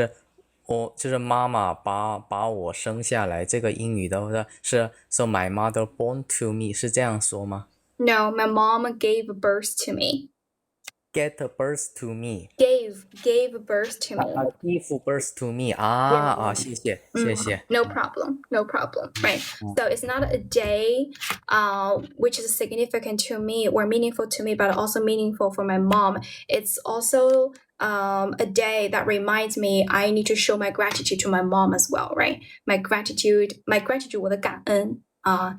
是妈妈把我生下来，这个英语的话是 So my mother born to me， 是这样说吗？ No, my mom gave birth to me. Get birth to me. Gave birth to me. Give birth to me. 谢谢。No problem. Right. So it's not a day which is significant to me or meaningful to me, but also meaningful for my mom. It's also a day that reminds me I need to show my gratitude to my mom as well, right? My gratitude 我的感恩 and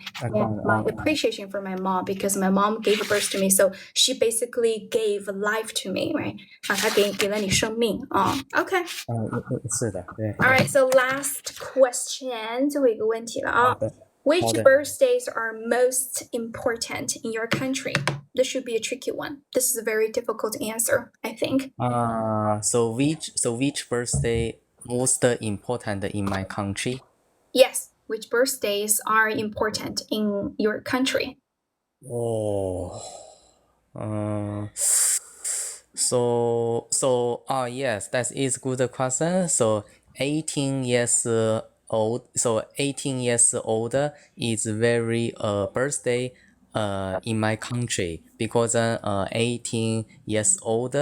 my appreciation for my mom, because my mom gave birth to me, so she basically gave life to me, right? 她给了你生命 Okay. 是的，对。All right, so last question, 最后一个问题了啊。Which birthdays are most important in your country? This should be a tricky one. This is a very difficult answer, I think. So which birthday most important in my country? Yes, which birthdays are important in your country? Yes, that is good question. So 18 years old. So 18 years old is very birthday in my country, because 18 years old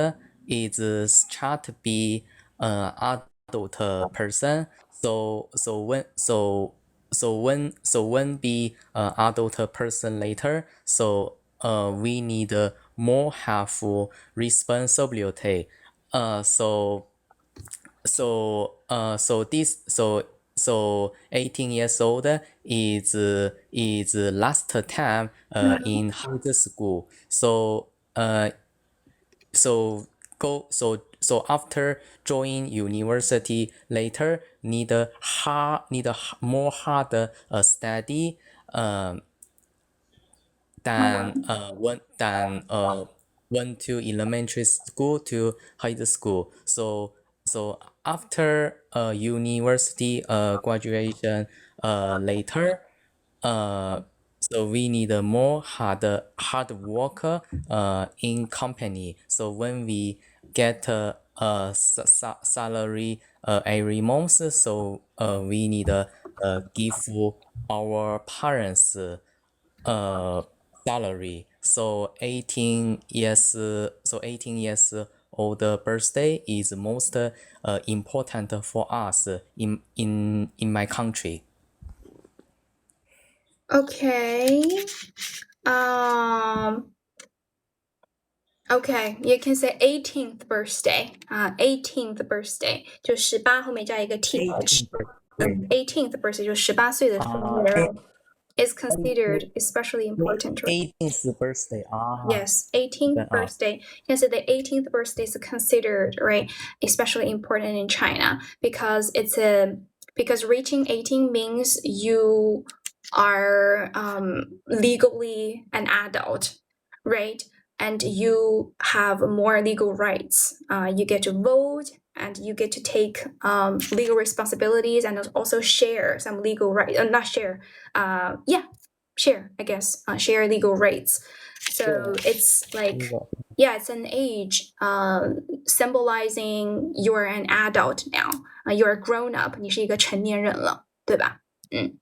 is start to be adult person. So when be adult person later, so we need more have responsibility. So so 18 years old is last time in high school. So after join university later need more hard study went to elementary school to high school. So after university graduation later, so we need a more hard work in company. So when we get salary every month, so we need give our parents salary. So 18 years old birthday is most important for us in my country. Okay. Okay, you can say 18th birthday. 18th birthday 就18后面加一个 th. 18th birthday 就18岁的生日 is considered especially important. 18th birthday. Yes, 18th birthday. You can say the 18th birthday is considered, right, especially important in China because because reaching 18 means you are legally an adult, right? And you have more legal rights. You get to vote and you get to take legal responsibilities and also share some legal rights. Not share. Share, I guess. Share legal rights. So it's like, yeah, it's an age symbolizing you're an adult now. You're a grown up. 你是一个成年人了，对吧？对。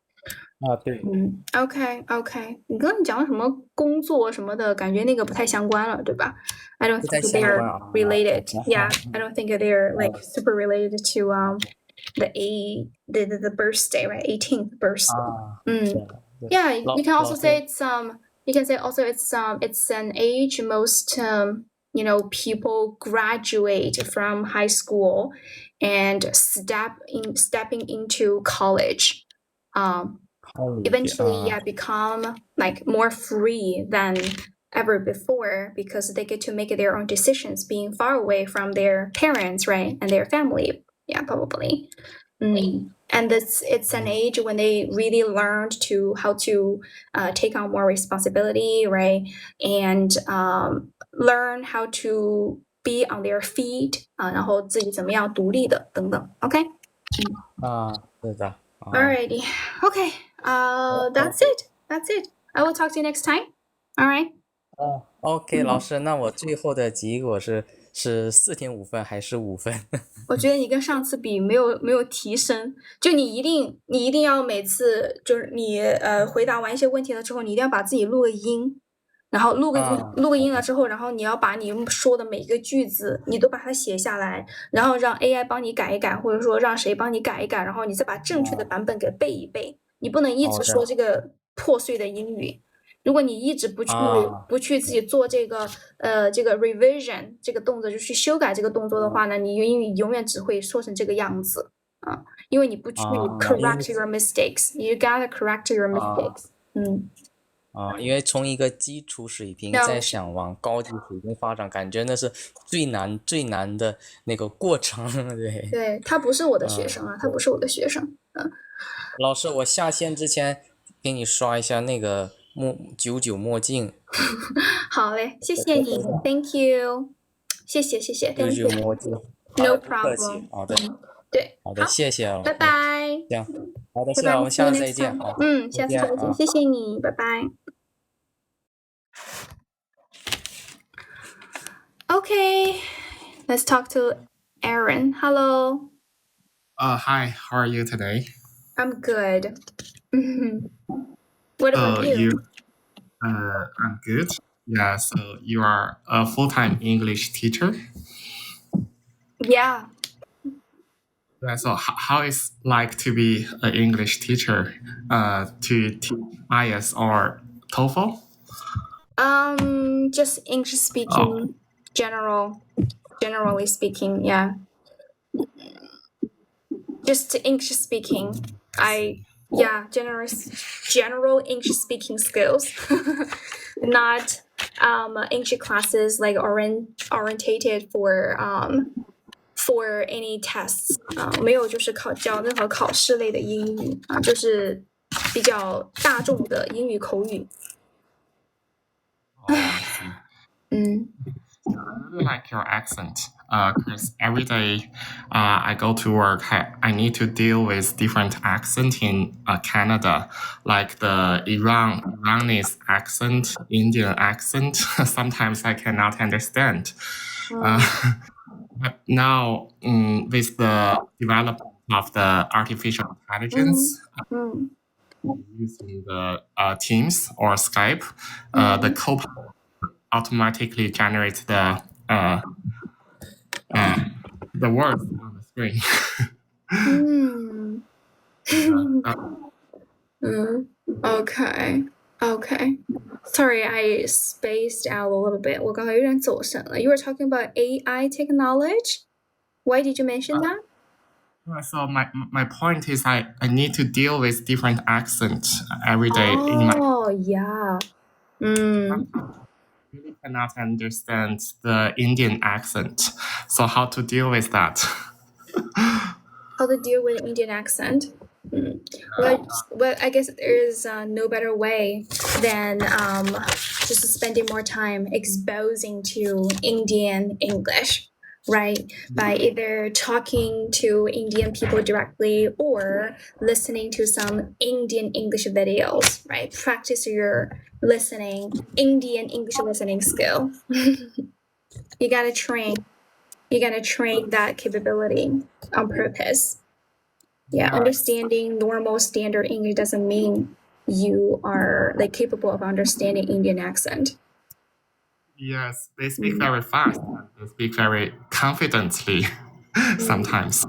OK，你刚刚讲什么工作什么的，感觉那个不太相关了，对吧？I don't think they're related. Yeah, I don't think they're like super related to the birthday, right? 18th birthday. Yeah, you can also say it's you can say also it's an age most people graduate from high school and stepping into college. Eventually, become like more free than ever before because they get to make their own decisions, being far away from their parents, right, and their family. Yeah, probably. And it's an age when they really learned how to take on more responsibility, right, and learn how to be on their feet. 然后自己怎么样独立的等等。OK。对的。Alrighty. Okay. That's it. That's it. I will talk to you next time. All right. OK， 老师，那我最后的结果是4.5分还是5分？我觉得你跟上次比没有提升，就你一定要每次就是你回答完一些问题了之后，你一定要把自己录个音，然后录个音了之后，然后你要把你说的每一个句子你都把它写下来，然后让 AI 帮你改一改，或者说让谁帮你改一改，然后你再把正确的版本给背一背。你不能一直说这个破碎的英语。如果你一直不去自己做这个revision 这个动作，就去修改这个动作的话呢，你英语永远只会说成这个样子啊，因为你不去 correct your mistakes，you gotta correct your mistakes。因为从一个基础水平再想往高级水平发展，感觉那是最难的那个过程。对，他不是我的学生啊，他不是我的学生。老师，我下线之前给你刷一下那个99墨镜。好嘞，谢谢你 ，Thank you， 谢谢99墨镜 ，No problem。好的，对，好的，谢谢，拜拜。行，好的，谢谢，我们下次再见。下次再见，谢谢你，拜拜。Okay, let's talk to Aaron. Hello. Hi, how are you today? I'm good. What about you? I'm good. Yeah, so you are a full-time English teacher? Yeah. Yeah, so how is like to be an English teacher? To teach IELTS or TOEFL? Just English speaking, generally speaking, yeah. just English speaking. General English speaking skills, not English classes like orientated for any tests. 没有就是教任何考试类的英语啊，就是比较大众的英语口语。I really like your accent because every day I go to work, I need to deal with different accent in Canada, like the Iranese accent, Indian accent. Sometimes I cannot understand. But now, with the development of the artificial intelligence, using the Teams or Skype, the Copilot automatically generates the words on the screen. Okay. Sorry, I spaced out a little bit. 我刚才有点走神了。You were talking about AI technology? Why did you mention that? So my point is I need to deal with different accents every day. Yeah. Really cannot understand the Indian accent. So how to deal with that? How to deal with Indian accent? Well, I guess there is no better way than just spending more time exposing to Indian English, right? By either talking to Indian people directly or listening to some Indian English videos, right? Practice your Indian English listening skill. You gotta train that capability on purpose. Yeah, understanding normal standard English doesn't mean you are like capable of understanding Indian accent. Yes, they speak very fast. They speak very confidently sometimes.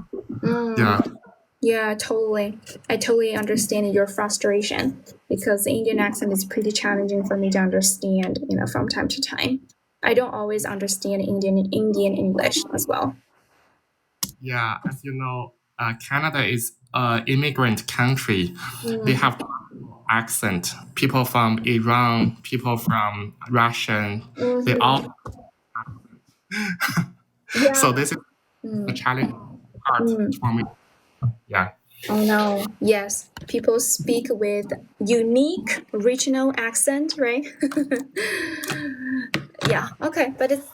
Yeah, totally. I totally understand your frustration because the Indian accent is pretty challenging for me to understand, from time to time. I don't always understand Indian English as well. Yeah, as you know, Canada is an immigrant country. They have accent. People from Iran, people from Russian, they all. So this is a challenging part for me. Yeah. Oh no. Yes. People speak with unique regional accent, right? Yeah. Okay. But it's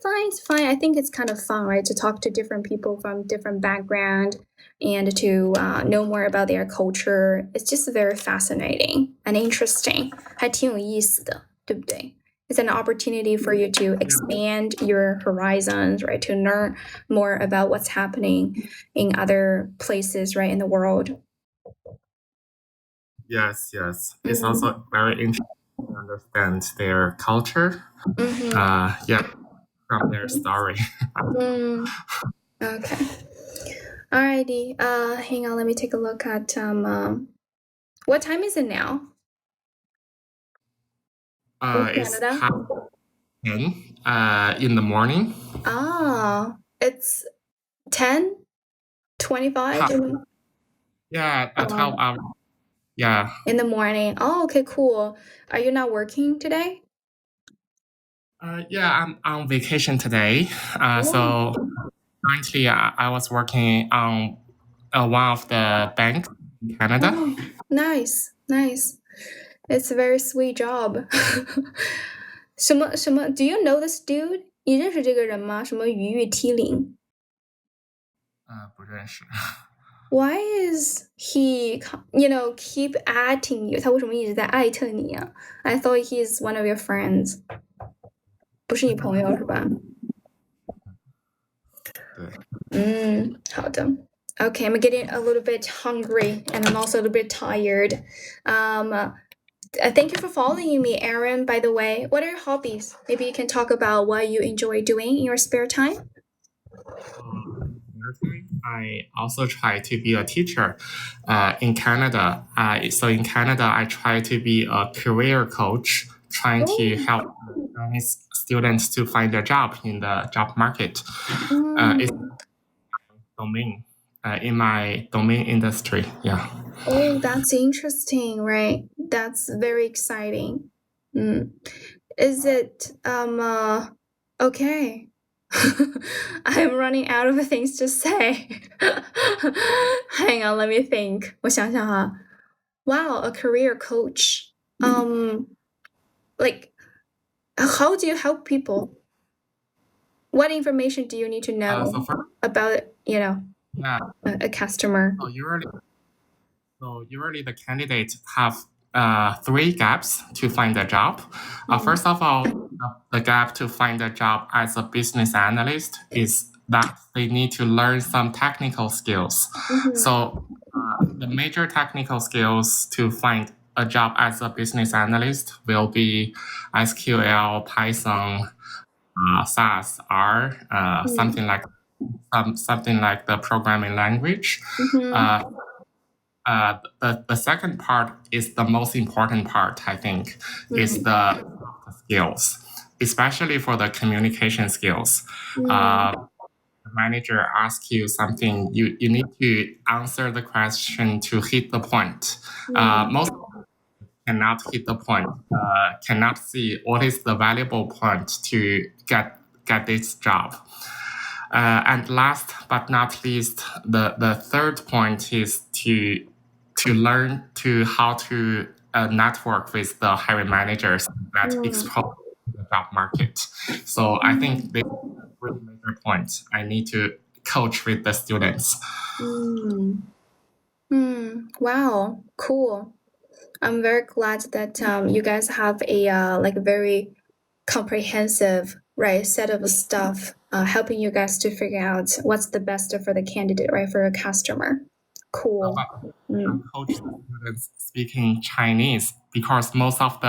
fine. It's fine. I think it's kind of fun, right? To talk to different people from different background and to know more about their culture. It's just very fascinating and interesting. 还挺有意思的，对不对？ It's an opportunity for you to expand your horizons, right? To learn more about what's happening in other places, right, in the world. Yes. It's also very interesting to understand their culture. From their story. Okay. Alrighty. Hang on. Let me take a look at what time is it now? It's 10 in the morning. It's 10:25. Yeah, at 12 hours. Yeah. In the morning. Oh, okay, cool. Are you not working today? Yeah, I'm on vacation today. So currently I was working on one of the banks in Canada. Oh, nice. It's a very sweet job. 什么 Do you know this dude? 你认识这个人吗？什么鱼玉梯零？不认识。Why is he, keep atting you? 他为什么一直在艾特你啊？ I thought he's one of your friends. 不是你朋友是吧？对。好的。Okay, I'm getting a little bit hungry and I'm also a little bit tired. Thank you for following me, Aaron, by the way. What are your hobbies? Maybe you can talk about what you enjoy doing in your spare time. I also try to be a teacher in Canada. So in Canada, I try to be a career coach, trying to help Chinese students to find a job in the job market. It's domain. in my domain industry. Yeah. Oh, that's interesting, right? That's very exciting. Is it okay? I'm running out of things to say. Hang on, let me think. 我想想哈。Wow, a career coach. Like, how do you help people? What information do you need to know about, Yeah. a customer? Usually the candidates have 3 gaps to find a job. First of all, the gap to find a job as a business analyst is that they need to learn some technical skills. So the major technical skills to find a job as a business analyst will be SQL, Python, SAS, R, something like the programming language. The second part is the most important part, I think, is the skills, especially for the communication skills. The manager asks you something, you need to answer the question to hit the point. Most cannot hit the point, cannot see what is the valuable point to get this job. And last but not least, the third point is to learn how to network with the hiring managers that expose the job market. So I think this is a really major point. I need to coach with the students. Wow, cool. I'm very glad that you guys have a very comprehensive set of stuff helping you guys to figure out what's the best for the candidate, right, for a customer. Cool. I coach students speaking Chinese because most of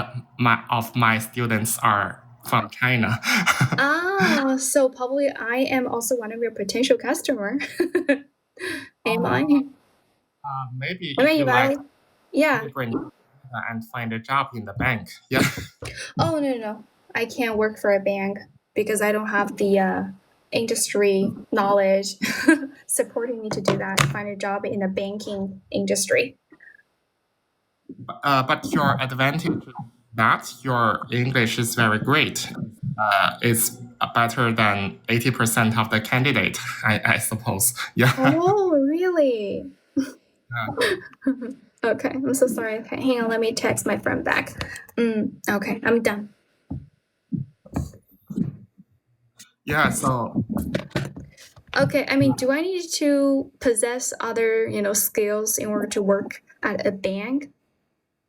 my students are from China. So probably I am also one of your potential customer. Am I? Maybe if you like, yeah. And find a job in the bank. Yeah. Oh no, I can't work for a bank because I don't have the industry knowledge supporting me to do that. Find a job in the banking industry. But your advantage is that your English is very great. It's better than 80% of the candidate, I suppose. Yeah. Oh, really? Okay, I'm so sorry. Okay, hang on. Let me text my friend back. Okay, I'm done. Yeah, so. Okay, I mean, do I need to possess other, skills in order to work at a bank?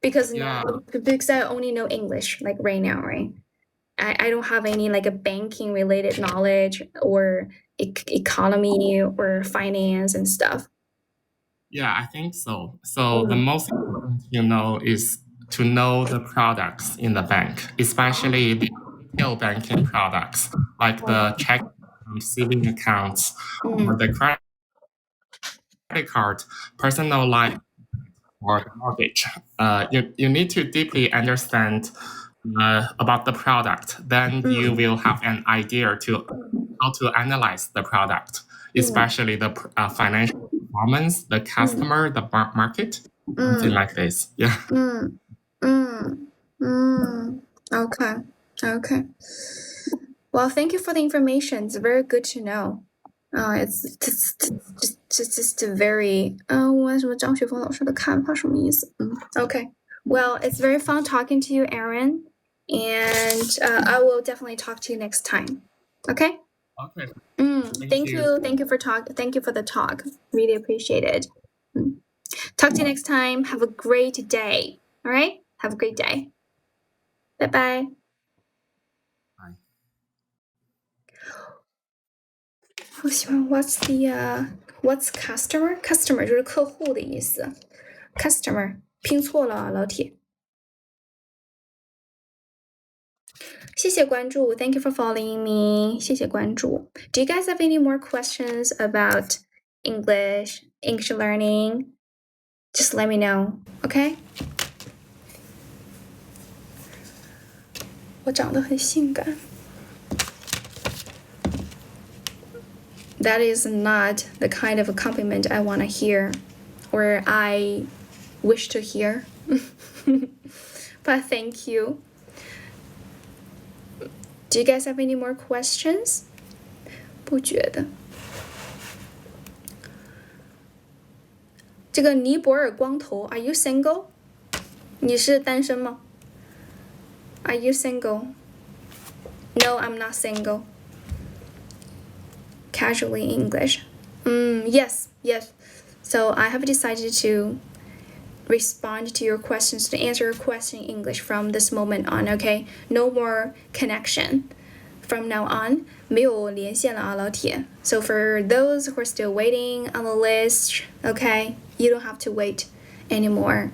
Because I only know English, like right now, right? I don't have any like a banking related knowledge or economy or finance and stuff. Yeah, I think so. So the most important is to know the products in the bank, especially the retail banking products like the check saving accounts or the credit card, personal life or the mortgage. You need to deeply understand about the product. Then you will have an idea to how to analyze the product, especially the financial performance, the customer, the market, something like this. Yeah. Okay. Well, thank you for the information. It's very good to know. It's just very Okay. Well, it's very fun talking to you, Aaron, and I will definitely talk to you next time. Okay. Okay. Thank you. Thank you for the talk. Really appreciate it. Talk to you next time. Have a great day. All right. Have a great day. Bye bye. Bye. 我喜欢 what's customer 就是客户的意思。customer 拼错了，老铁。谢谢关注 ，Thank you for following me， 谢谢关注。Do you guys have any more questions about English learning? Just let me know, okay? 我长得很性感。that is not the kind of a compliment I want to hear or I wish to hear. But thank you. Do you guys have any more questions? 不觉得。这个尼泊尔光头 Are you single? 你是单身吗？ Are you single? No, I'm not single. Casually English. Yes. So I have decided to respond to your questions, to answer your question in English from this moment on, okay? No more connection. From now on, 没有连线了啊，老铁。So for those who are still waiting on the list, okay, you don't have to wait anymore.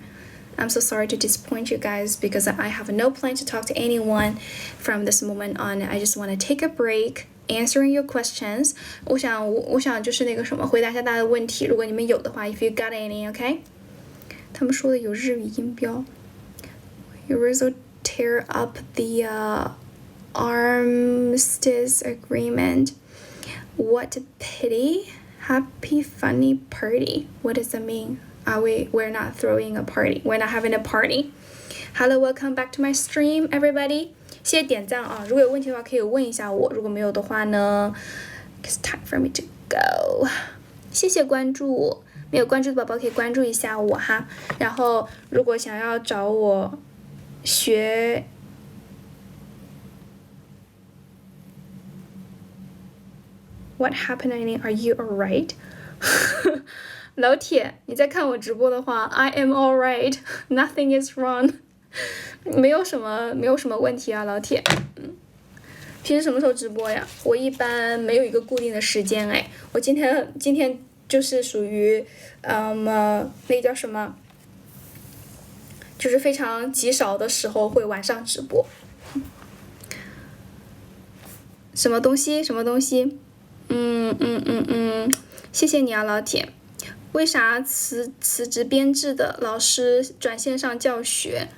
I'm so sorry to disappoint you guys because I have no plan to talk to anyone from this moment on. I just want to take a break, answering your questions. 我想就是那个什么，回答一下大家的问题。如果你们有的话 ，if you got any, okay? 他们说的有日语音标。You also tear up the armistice agreement. What a pity. Happy funny party. What does that mean? We're not throwing a party. We're not having a party. Hello, welcome back to my stream, everybody. 谢谢点赞啊！如果有问题的话，可以问一下我。如果没有的话呢 ，it's time for me to go. 谢谢关注，没有关注的宝宝可以关注一下我哈。然后，如果想要找我学，What happened, Aileen? Are you alright? 老铁，你在看我直播的话 ，I am alright. Nothing is wrong. 没有什么问题啊，老铁。平时什么时候直播呀？我一般没有一个固定的时间哎。我今天就是属于那叫什么？就是非常极少的时候会晚上直播。什么东西？谢谢你啊，老铁。为啥辞职编制的老师转线上教学？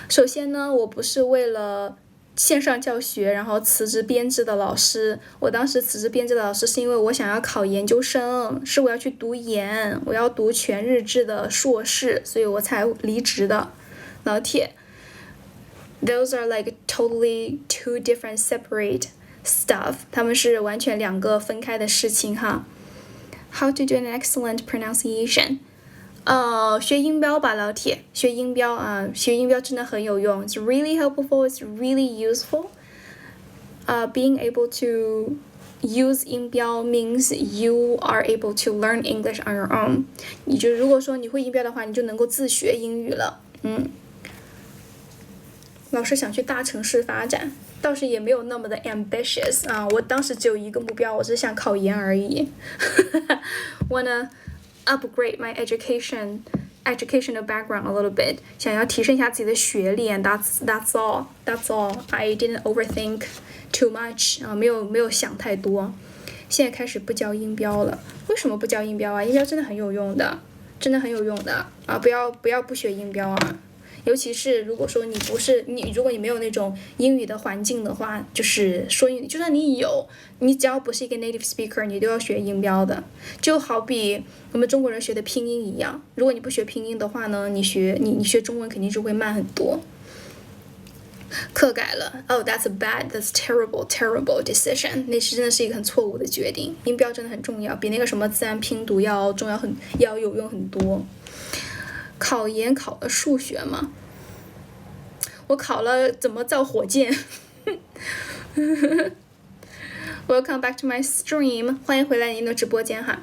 首先呢，我不是为了线上教学然后辞职编制的老师，我当时辞职编制的老师是因为我想要考研究生，是我要去读研，我要读全日制的硕士，所以我才离职的。老铁 ，those are like totally two different separate stuff， 他们是完全两个分开的事情哈。How to do an excellent pronunciation？ 学音标吧，老铁，学音标啊，学音标真的很有用。It's really helpful. It's really useful. Being able to use 音标 means you are able to learn English on your own. 如果说你会音标的话，你就能够自学英语了。老师想去大城市发展。倒是也没有那么的 ambitious 啊，我当时只有一个目标，我只想考研而已。Wanna upgrade my educational background a little bit， 想要提升一下自己的学历 ，and that's all. I didn't overthink too much 啊，没有想太多。现在开始不教音标了，为什么不教音标啊？音标真的很有用的，啊！不要不学音标啊！尤其是如果说如果你没有那种英语的环境的话，就是说英语，就算你只要不是一个 native speaker， 你都要学音标的。就好比我们中国人学的拼音一样，如果你不学拼音的话呢，你学中文肯定是会慢很多。课改了 ，Oh, that's terrible decision。那真的是一个很错误的决定。音标真的很重要，比那个什么自然拼读要有用很多。考研考了数学吗？我考了怎么造火箭。Welcome back to my stream， 欢迎回来您的直播间哈。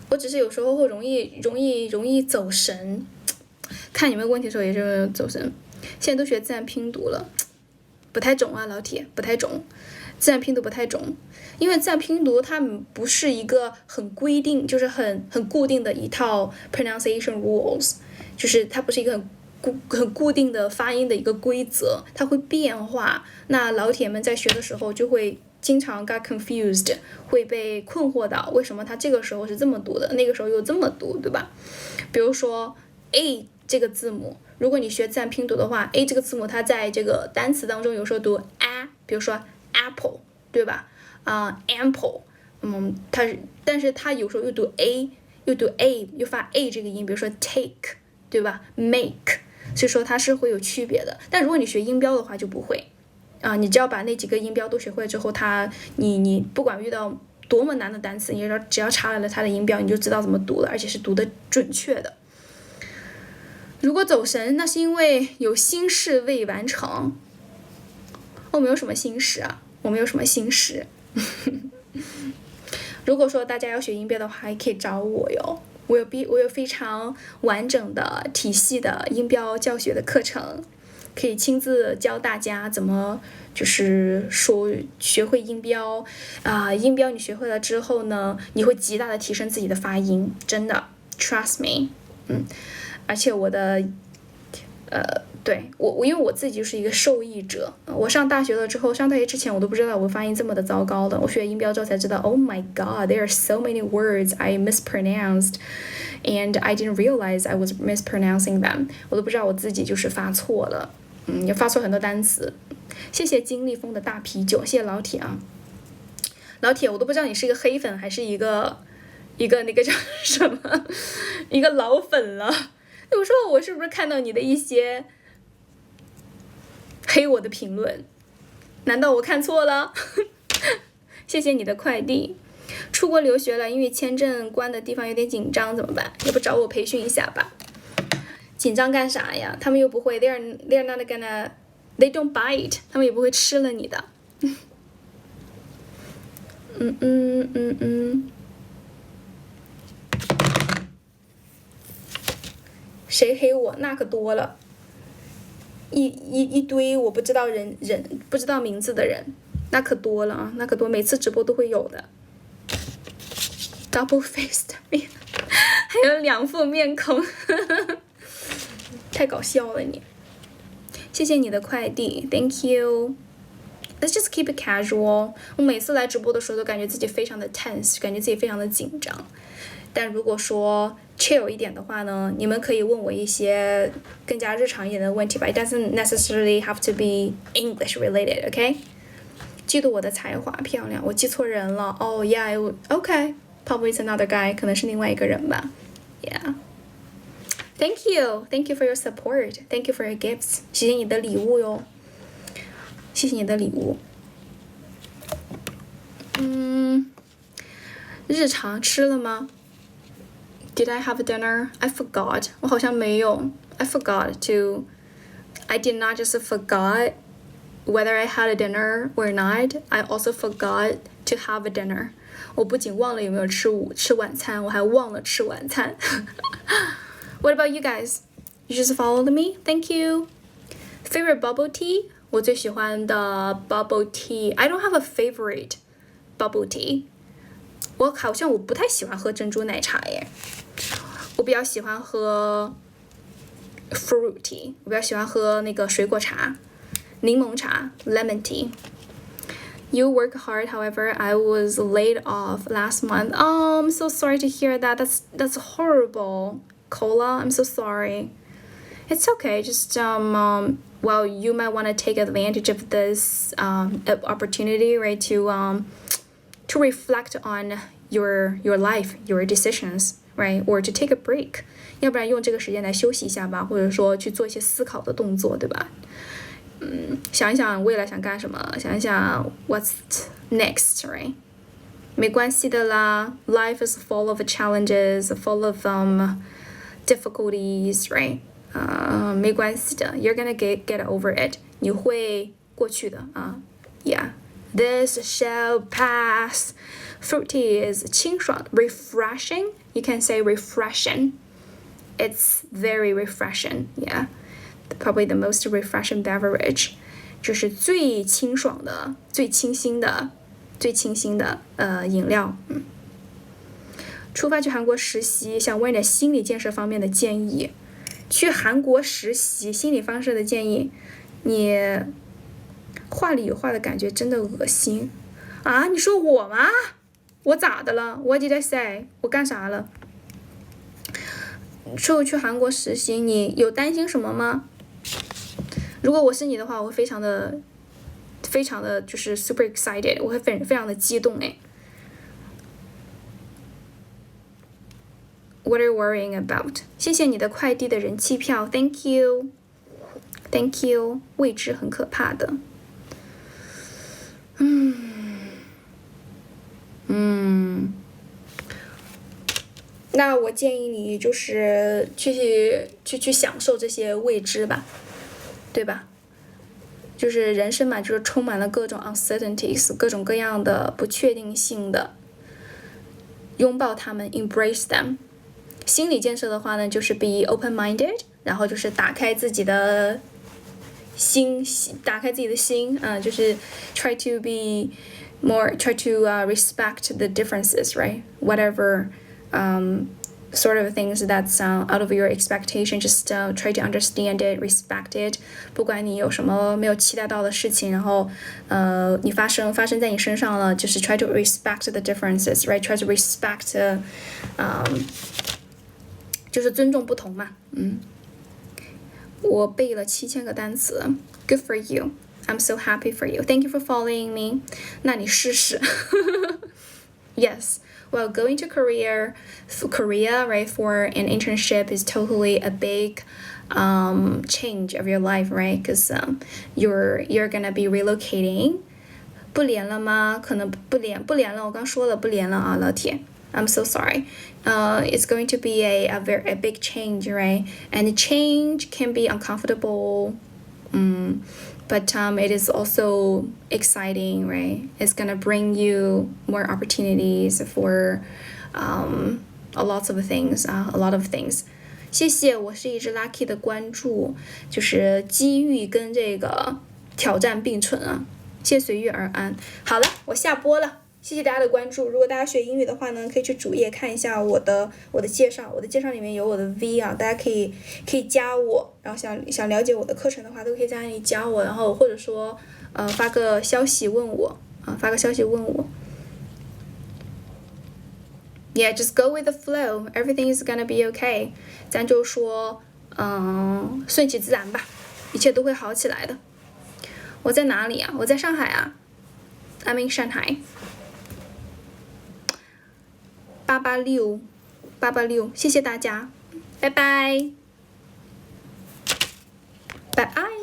我只是有时候会容易走神，看你们问题的时候也是走神。现在都学自然拼读了，不太懂啊，老铁，不太懂。自然拼读不太懂，因为自然拼读它不是一个很规定，就是很固定的一套 pronunciation rules， 就是它不是一个很固定的发音的一个规则，它会变化。那老铁们在学的时候就会经常 got confused， 会被困惑到为什么它这个时候是这么读的，那个时候又这么读，对吧？比如说 A 这个字母，如果你学自然拼读的话 ，A 这个字母它在这个单词当中有时候读 a， 比如说 apple， 对吧？ample，但是它有时候又读 a 又发 a 这个音，比如说 take， 对吧 make， 所以说它是会有区别的。但如果你学音标的话就不会你只要把那几个音标都学会之后，你不管遇到多么难的单词，你只要查来了它的音标，你就知道怎么读了，而且是读的准确的。如果走神，那是因为有心事未完成。我没有什么心事啊，我没有什么心事。如果说大家要学音标的话，还可以找我哟。我有非常完整的体系的音标教学的课程，可以亲自教大家怎么就是说学会音标音标你学会了之后呢，你会极大的提升自己的发音，真的 ，trust me。而且我的对我因为我自己就是一个受益者。我上大学了之后，上大学之前我都不知道我发音这么的糟糕的。我学音标之后才知道 ，Oh my God, there are so many words I mispronounced, and I didn't realize I was mispronouncing them。我都不知道我自己就是发错了，也发错很多单词。谢谢金立峰的大啤酒，谢谢老铁啊，老铁，我都不知道你是一个黑粉还是一个那个叫什么，一个老粉了。有时候我是不是看到你的一些黑我的评论？难道我看错了？谢谢你的快递。出国留学了，因为签证关的地方有点紧张，怎么办？要不找我培训一下吧？紧张干啥呀？他们又不会 ，they're not gonna, they don't bite， 他们也不会吃了你的。谁黑我？那可多了，一堆我不知道人不知道名字的人，那可多了啊，那可多，每次直播都会有的。Double faced 面，还有2副面孔，太搞笑了你。谢谢你的快递 ，Thank you。Let's just keep it casual。我每次来直播的时候都感觉自己非常的 tense， 感觉自己非常的紧张。但如果说 chill 一点的话呢，你们可以问我一些更加日常一点的问题吧。It doesn't necessarily have to be English related, OK？ 嫉妒我的才华，漂亮，我记错人了。Oh yeah, OK, probably it's another guy， 可能是另外一个人吧。Yeah. Thank you for your support. Thank you for your gifts. 谢谢你的礼物哟，谢谢你的礼物。日常吃了吗？Did I have dinner? I forgot. 我好像没有。I forgot to. I did not just forgot whether I had a dinner or not. I also forgot to have a dinner. 我不仅忘了有没有吃晚餐，我还忘了吃晚餐。What about you guys? You just followed me? Thank you. Favorite bubble tea? 我最喜欢的 bubble tea. I don't have a favorite bubble tea. 我好像不太喜欢喝珍珠奶茶耶。我比较喜欢喝 fruit tea， 我比较喜欢喝那个水果茶，柠檬茶 lemon tea。 You work hard, however, I was laid off last month. Oh, I'm so sorry to hear that. That's horrible, Cola. I'm so sorry. It's okay. Just well, you might want to take advantage of this opportunity, right? To reflect on your life, your decisions, right? Or to take a break. 要不然用这个时间来休息一下吧，或者说去做一些思考的动作，对吧？想一想未来想干什么，想一想 what's next, right? 没关系的啦 ，life is full of challenges, full of difficulties, right? 没关系的 ，you're gonna get over it. 你会过去的啊 ，yeah. This shall pass. Fruity is 清爽 refreshing. You can say refreshing. It's very refreshing. Yeah, probably the most refreshing beverage. 就是最清爽的、最清新的、饮料。出发去韩国实习，想问点心理建设方面的建议。去韩国实习，心理方式的建议，你话里有话的感觉真的恶心啊！你说我吗？我咋的了 ？What did I say？ 我干啥了？说去韩国实习，你有担心什么吗？如果我是你的话，我会非常的就是 super excited， 我会非常的激动哎。What are you worrying about? 谢谢你的快递的人气票 ，Thank you, Thank you。未知很可怕的。那我建议你就是去享受这些未知吧，对吧？就是人生嘛，就是充满了各种 uncertainties， 各种各样的不确定性的，拥抱他们 ，embrace them。心理建设的话呢，就是 be open-minded， 然后就是打开自己的心，就是 try to be try to respect the differences, right? Whatever sort of things that's out of your expectation, just try to understand it, respect it. 不管你有什么没有期待到的事情，然后你发生在你身上了，就是 try to respect the differences, right? Try to respect 就是尊重不同嘛。我背了7000个单词 ，Good for you. I'm so happy for you. Thank you for following me. 那你试试。Yes. Well, going to Korea, right, for an internship is totally a big change of your life, right? Because you're gonna be relocating. 不连了吗？可能不连了。我刚说了不连了啊，老铁。I'm so sorry. It's going to be a big change, right? And the change can be uncomfortable. But it is also exciting, right? It's gonna bring you more opportunities for a lot of things. 谢谢，我是一只 Lucky 的关注，就是机遇跟这个挑战并存啊。谢随遇而安。好了，我下播了。谢谢大家的关注。如果大家学英语的话呢，可以去主页看一下我的介绍，我的介绍里面有我的 V 啊，大家可以加我，然后想了解我的课程的话，都可以在那里加我，然后或者说发个消息问我。Yeah, just go with the flow. Everything is gonna be okay. 咱就说顺其自然吧，一切都会好起来的。我在哪里啊？我在上海啊。I'm in Shanghai. 886，谢谢大家，拜拜，拜拜。